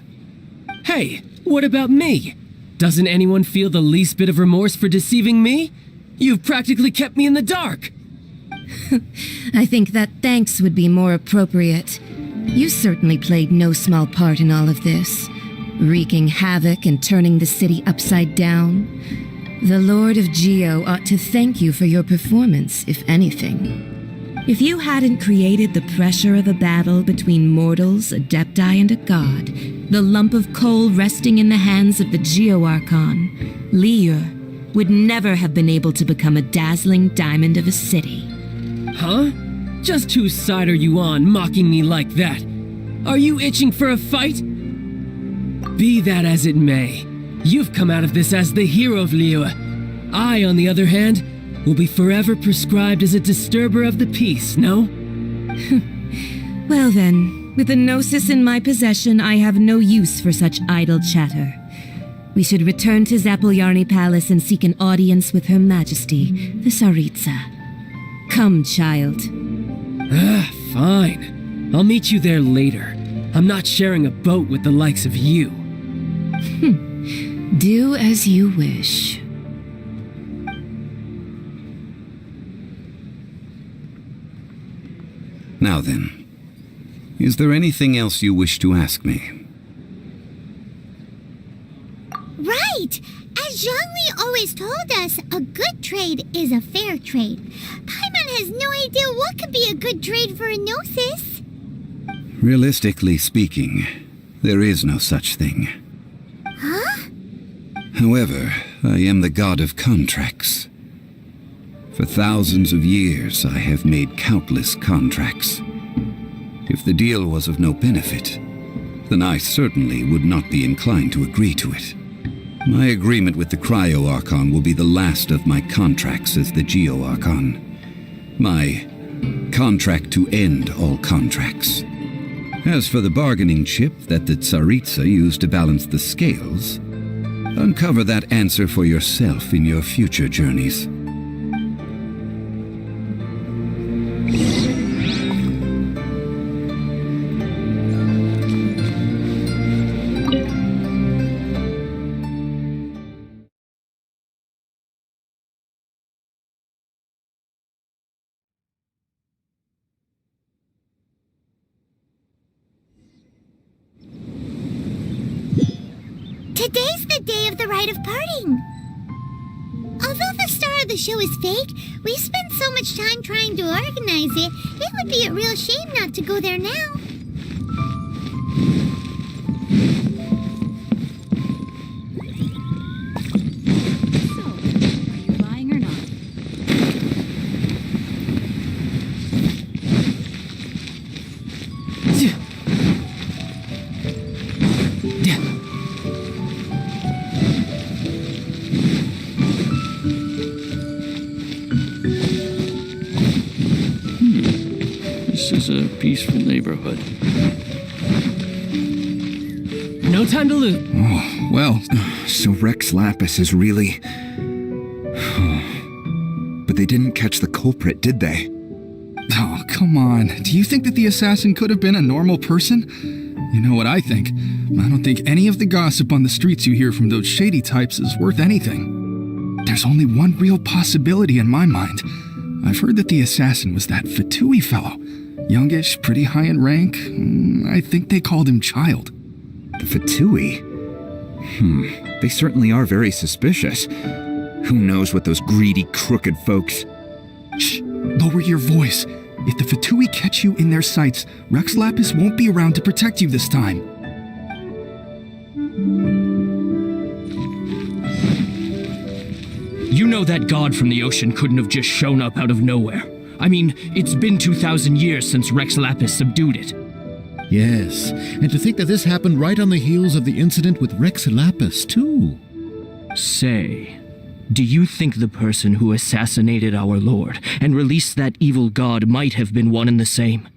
Hey, what about me? Doesn't anyone feel the least bit of remorse for deceiving me? You've practically kept me in the dark. I think that thanks would be more appropriate. You certainly played no small part in all of this, wreaking havoc and turning the city upside down. The Lord of Geo ought to thank you for your performance, if anything. If you hadn't created the pressure of a battle between mortals, Adepti, and a god, the lump of coal resting in the hands of the Geo-Archon, Liyue would never have been able to become a dazzling diamond of a city. Huh? Just whose side are you on, mocking me like that? Are you itching for a fight? Be that as it may, you've come out of this as the hero of Liyue. I, on the other hand, will be forever prescribed as a disturber of the peace, no? Well then, with the Gnosis in my possession, I have no use for such idle chatter. We should return to Zapolyarny Palace and seek an audience with Her Majesty, the Tsaritsa. Come, child. Fine. I'll meet you there later. I'm not sharing a boat with the likes of you. Do as you wish. Now then, is there anything else you wish to ask me? Right! As Zhongli always told us, a good trade is a fair trade. Paimon has no idea what could be a good trade for a Gnosis. Realistically speaking, there is no such thing. Huh? However, I am the god of contracts. For thousands of years, I have made countless contracts. If the deal was of no benefit, then I certainly would not be inclined to agree to it. My agreement with the Cryo-Archon will be the last of my contracts as the Geo-Archon. My contract to end all contracts. As for the bargaining chip that the Tsaritsa used to balance the scales, uncover that answer for yourself in your future journeys. Today's the day of the rite of parting. Although the star of the show is fake, we spent so much time trying to organize it, it would be a real shame not to go there now. So, are you buying or not? This is a peaceful neighborhood. No time to lose. Oh, well, so Rex Lapis is really... But they didn't catch the culprit, did they? Oh, come on. Do you think that the assassin could have been a normal person? You know what I think? I don't think any of the gossip on the streets you hear from those shady types is worth anything. There's only one real possibility in my mind. I've heard that the assassin was that Fatui fellow. Youngish, pretty high in rank. I think they called him Childe. The Fatui? They certainly are very suspicious. Who knows what those greedy, crooked folks... Shh! Lower your voice. If the Fatui catch you in their sights, Rex Lapis won't be around to protect you this time. You know that god from the ocean couldn't have just shown up out of nowhere. I mean, it's been 2,000 years since Rex Lapis subdued it. Yes, and to think that this happened right on the heels of the incident with Rex Lapis, too. Say, do you think the person who assassinated our lord and released that evil god might have been one and the same?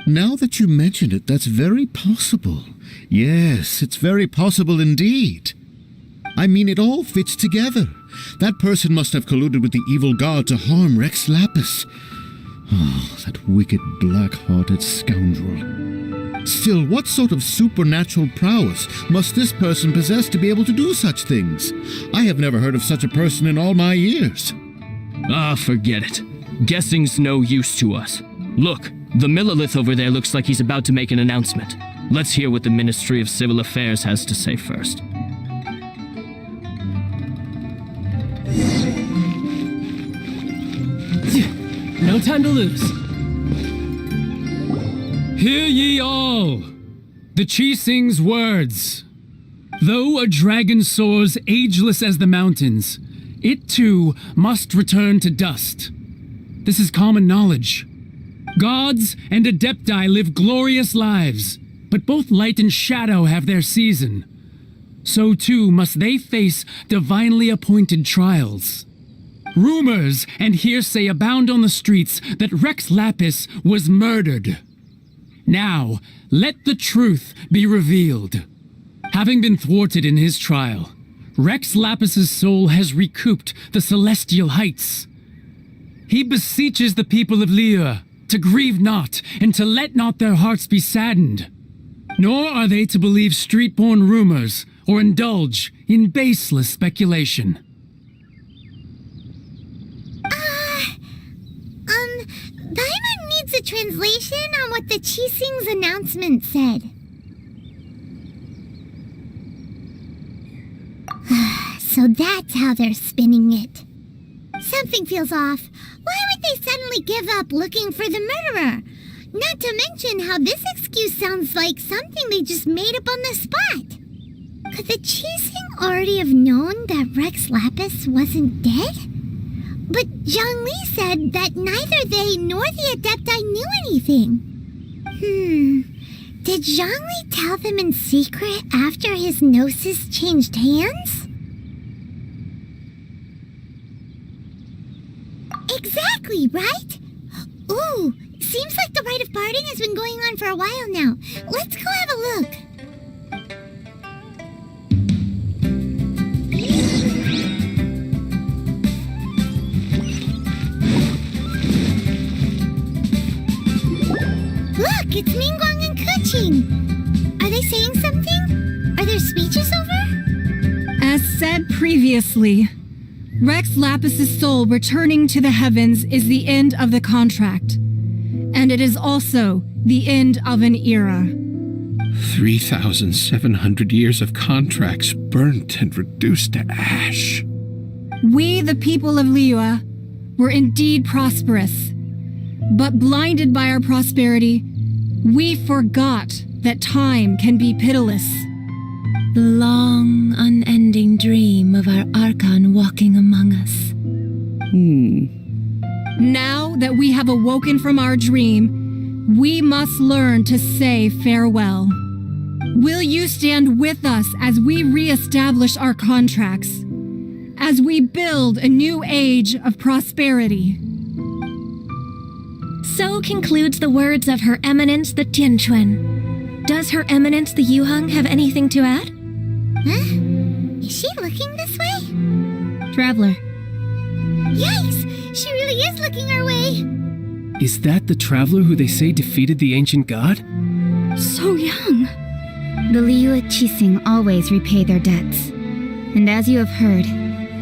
Now that you mention it, that's very possible. Yes, it's very possible indeed. I mean, it all fits together. That person must have colluded with the evil god to harm Rex Lapis. Oh, that wicked, black-hearted scoundrel. Still, what sort of supernatural prowess must this person possess to be able to do such things? I have never heard of such a person in all my years. Ah, forget it. Guessing's no use to us. Look, the Millilith over there looks like he's about to make an announcement. Let's hear what the Ministry of Civil Affairs has to say first. No time to lose. Hear ye all! The Chising's words. Though a dragon soars ageless as the mountains, it too must return to dust. This is common knowledge. Gods and Adepti live glorious lives, but both light and shadow have their season. So too must they face divinely appointed trials. Rumors and hearsay abound on the streets that Rex Lapis was murdered. Now, let the truth be revealed. Having been thwarted in his trial, Rex Lapis's soul has recouped the celestial heights. He beseeches the people of Liyue to grieve not and to let not their hearts be saddened. Nor are they to believe street-born rumors or indulge in baseless speculation. Paimon needs a translation on what the Qixing's announcement said. So that's how they're spinning it. Something feels off. Why would they suddenly give up looking for the murderer? Not to mention how this excuse sounds like something they just made up on the spot. Could the Qixing already have known that Rex Lapis wasn't dead? But Zhongli said that neither they nor the Adepti knew anything. Did Zhongli tell them in secret after his gnosis changed hands? Exactly, right? Ooh, seems like the rite of parting has been going on for a while now. Let's go have a look. Look, it's Ningguang and Keqing. Are they saying something? Are their speeches over? As said previously, Rex Lapis's soul returning to the heavens is the end of the contract. And it is also the end of an era. 3,700 years of contracts burnt and reduced to ash. We, the people of Liyue, were indeed prosperous. But blinded by our prosperity, we forgot that time can be pitiless. The long, unending dream of our Archon walking among us. Now that we have awoken from our dream, we must learn to say farewell. Will you stand with us as we re-establish our contracts? As we build a new age of prosperity? So concludes the words of Her Eminence the Tianquan. Does Her Eminence the Yuheng have anything to add? Huh? Is she looking this way? Traveler. Yikes! She really is looking our way! Is that the traveler who they say defeated the ancient god? So young. The Liyue Qixing always repay their debts. And as you have heard,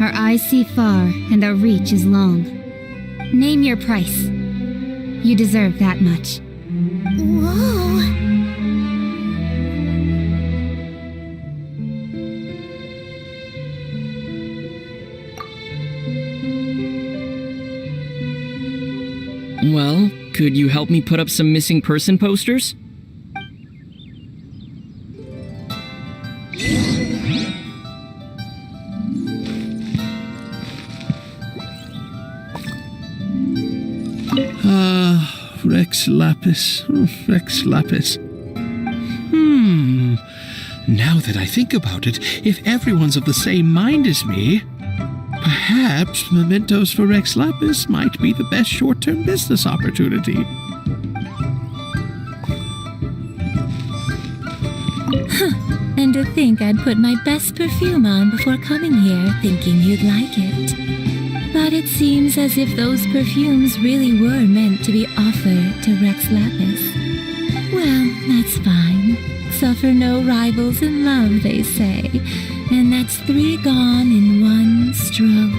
our eyes see far and our reach is long. Name your price. You deserve that much. Whoa! Well, could you help me put up some missing person posters? Rex Lapis. Rex Lapis. Now that I think about it, if everyone's of the same mind as me, perhaps mementos for Rex Lapis might be the best short-term business opportunity. And to think I'd put my best perfume on before coming here, thinking you'd like it. But it seems as if those perfumes really were meant to be offered to Rex Lapis. Well, that's fine. Suffer no rivals in love, they say. And that's 3 gone in one stroke.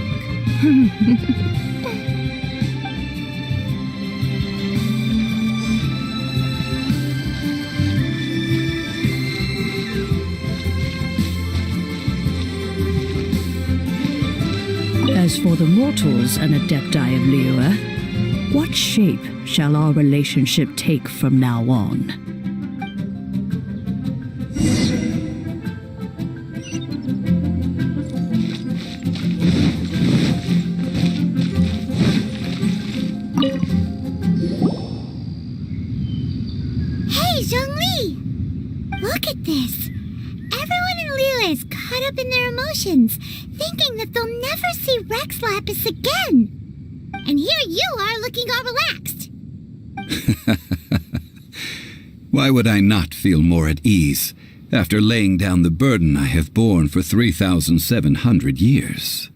As for the mortals and Adepti of Liyue, what shape shall our relationship take from now on? Hey, Zhongli! Look at this. Everyone in Liyue is caught up in their emotions, thinking that they'll never see Rex Lapis again. And here you are looking all relaxed. Why would I not feel more at ease after laying down the burden I have borne for 3,700 years?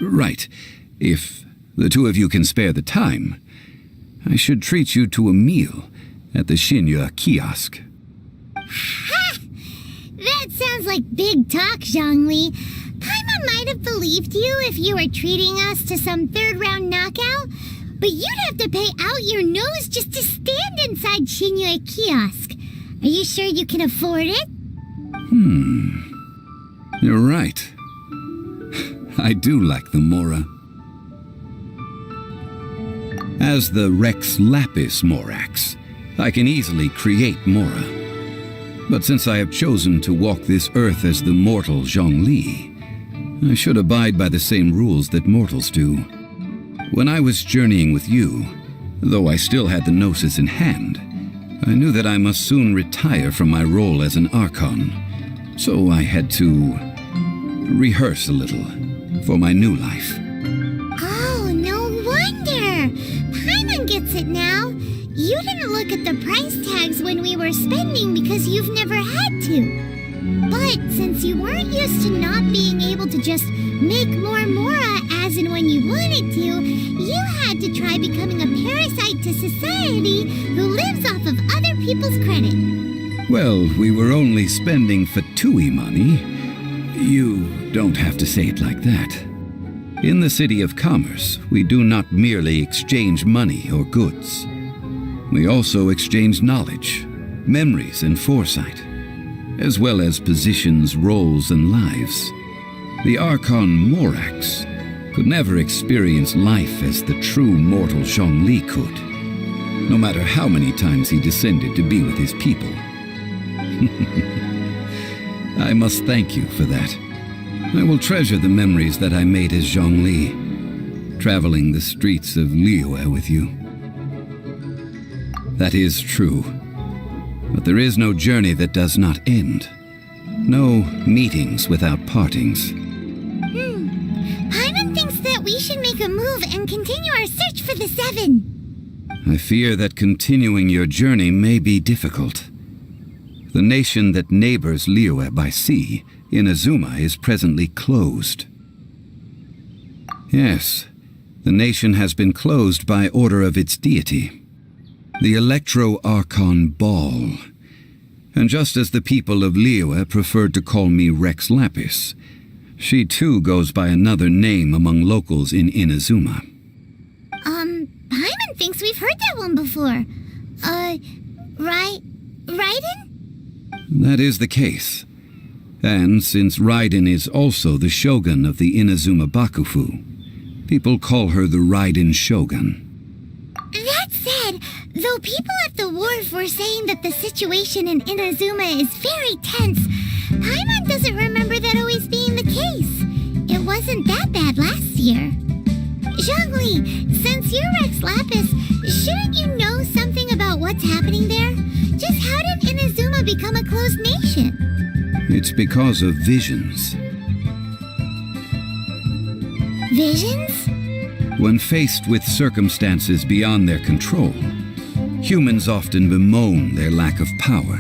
Right. If the two of you can spare the time, I should treat you to a meal at the Xinyue kiosk. Ha! That sounds like big talk, Zhongli. Paimon might have believed you if you were treating us to some third-round knockout, but you'd have to pay out your nose just to stand inside Shinue Kiosk. Are you sure you can afford it? You're right. I do like the Mora. As the Rex Lapis Morax, I can easily create Mora. But since I have chosen to walk this earth as the mortal Zhongli, I should abide by the same rules that mortals do. When I was journeying with you, though I still had the Gnosis in hand, I knew that I must soon retire from my role as an Archon, so I had to rehearse a little for my new life. Oh, no wonder! Paimon gets it now. You didn't look at the price tags when we were spending because you've never had to. But since you weren't used to not being able to just make more Mora as and when you wanted to, you had to try becoming a parasite to society who lives off of other people's credit. Well, we were only spending Fatui money. You don't have to say it like that. In the City of Commerce, we do not merely exchange money or goods. We also exchange knowledge, memories, and foresight, as well as positions, roles, and lives. The Archon Morax could never experience life as the true mortal Zhongli could, no matter how many times he descended to be with his people. I must thank you for that. I will treasure the memories that I made as Zhongli, traveling the streets of Liyue with you. That is true. But there is no journey that does not end. No meetings without partings. Paimon thinks that we should make a move and continue our search for the Seven. I fear that continuing your journey may be difficult. The nation that neighbors Liyue by sea, Inazuma, is presently closed. Yes, the nation has been closed by order of its deity, the Electro-Archon Ball. And just as the people of Liyue preferred to call me Rex Lapis, she too goes by another name among locals in Inazuma. Paimon thinks we've heard that one before. Raiden? That is the case. And since Raiden is also the shogun of the Inazuma Bakufu, people call her the Raiden Shogun. That said, though people at the wharf were saying that the situation in Inazuma is very tense, Paimon doesn't remember that always being the case. It wasn't that bad last year. Zhongli, since you're Rex Lapis, shouldn't you know something about what's happening there? Just how did Inazuma become a closed nation? It's because of visions. Visions? When faced with circumstances beyond their control, humans often bemoan their lack of power.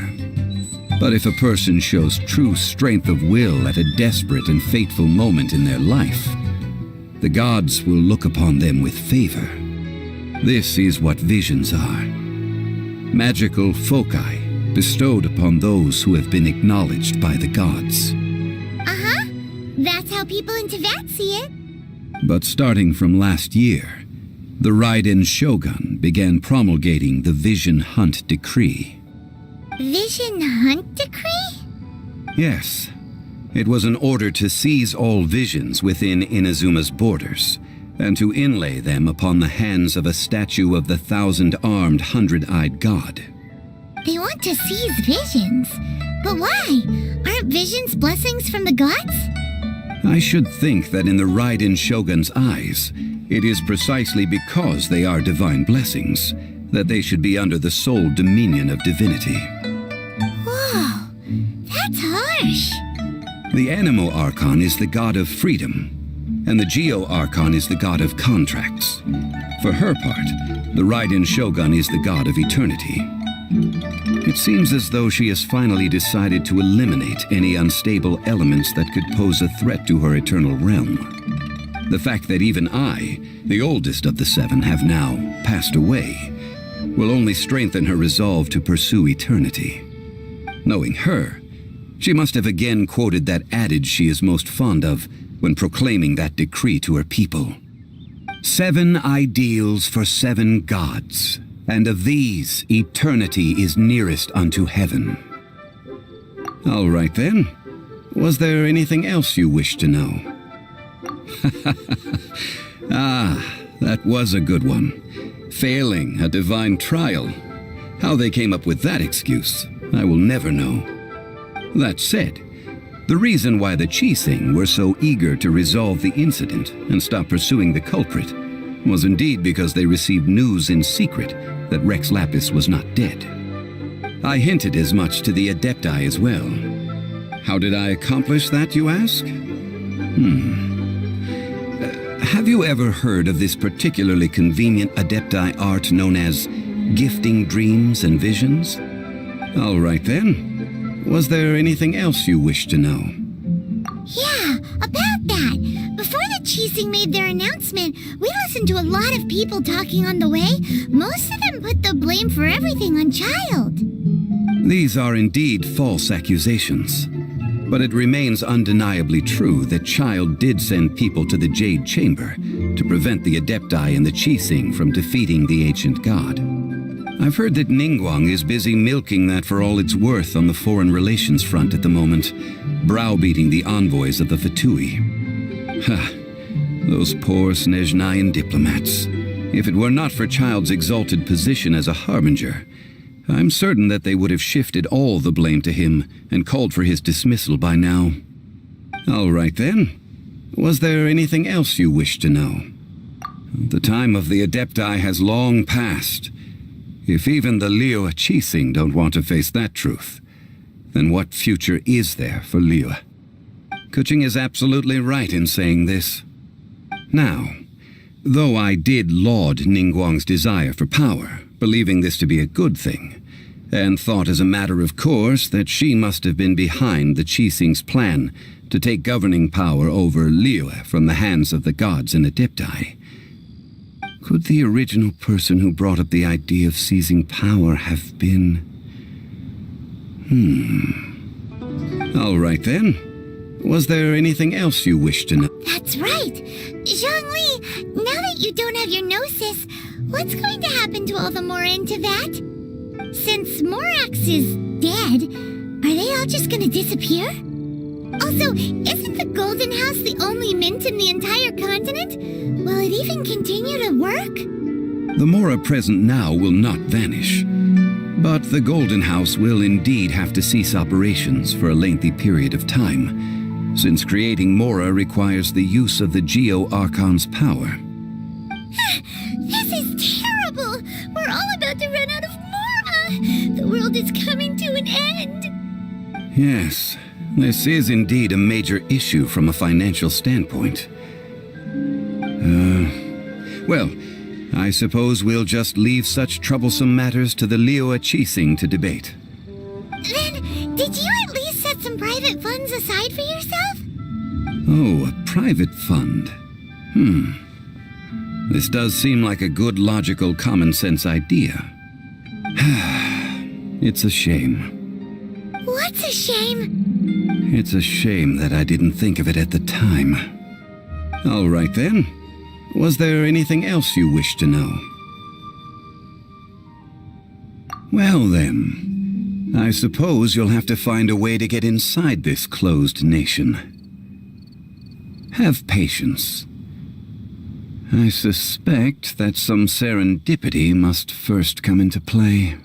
But if a person shows true strength of will at a desperate and fateful moment in their life, the gods will look upon them with favor. This is what visions are. Magical foci bestowed upon those who have been acknowledged by the gods. Uh-huh. That's how people in Teyvat see it. But starting from last year, the Raiden Shogun began promulgating the Vision Hunt Decree. Vision Hunt Decree? Yes. It was an order to seize all visions within Inazuma's borders, and to inlay them upon the hands of a statue of the 1,000-armed, 100-eyed god. They want to seize visions. But why? Aren't visions blessings from the gods? I should think that in the Raiden Shogun's eyes, it is precisely because they are divine blessings that they should be under the sole dominion of divinity. Whoa, that's harsh. The Animo Archon is the god of freedom, and the Geo Archon is the god of contracts. For her part, the Raiden Shogun is the god of eternity. It seems as though she has finally decided to eliminate any unstable elements that could pose a threat to her eternal realm. The fact that even I, the oldest of the seven, have now passed away, will only strengthen her resolve to pursue eternity. Knowing her, she must have again quoted that adage she is most fond of when proclaiming that decree to her people. 7 ideals for 7 gods, and of these, eternity is nearest unto heaven. All right then. Was there anything else you wish to know? Ah, that was a good one. Failing a divine trial. How they came up with that excuse, I will never know. That said, the reason why the Chising were so eager to resolve the incident and stop pursuing the culprit was indeed because they received news in secret that Rex Lapis was not dead. I hinted as much to the Adepti as well. How did I accomplish that, you ask? Have you ever heard of this particularly convenient Adepti art known as gifting dreams and visions? All right then. Was there anything else you wish to know? Yeah, about that. Before the Chising made their announcement, we listened to a lot of people talking on the way. Most of them put the blame for everything on Childe. These are indeed false accusations. But it remains undeniably true that Childe did send people to the Jade Chamber to prevent the Adepti and the Chising from defeating the ancient god. I've heard that Ningguang is busy milking that for all it's worth on the foreign relations front at the moment, browbeating the envoys of the Fatui. Those poor Snezhnayan diplomats. If it were not for Childe's exalted position as a harbinger, I'm certain that they would have shifted all the blame to him and called for his dismissal by now. All right then. Was there anything else you wish to know? The time of the Adepti has long passed. If even the Liyue Chising don't want to face that truth, then what future is there for Liyue? Kuching is absolutely right in saying this. Now, though I did laud Ningguang's desire for power, believing this to be a good thing, and thought as a matter of course that she must have been behind the Chising's plan to take governing power over Liyue from the hands of the gods and Adepti. Could the original person who brought up the idea of seizing power have been... All right then. Was there anything else you wish to know? That's right. Zhongli, now that you don't have your gnosis, what's going to happen to all the Mora in Teyvat? Since Morax is dead, are they all just gonna disappear? Also, isn't the Golden House the only mint in the entire continent? Will it even continue to work? The Mora present now will not vanish. But the Golden House will indeed have to cease operations for a lengthy period of time, since creating Mora requires the use of the Geo-Archon's power. This is terrible! We're all about to run out of Mora! The world is coming to an end! Yes, this is indeed a major issue from a financial standpoint. Well, I suppose we'll just leave such troublesome matters to the Liyue Chising to debate. Then, did you at least set some private funds aside for yourself? Oh, a private fund. This does seem like a good, logical, common-sense idea. It's a shame. What's a shame? It's a shame that I didn't think of it at the time. All right then. Was there anything else you wish to know? Well then, I suppose you'll have to find a way to get inside this closed nation. Have patience. I suspect that some serendipity must first come into play.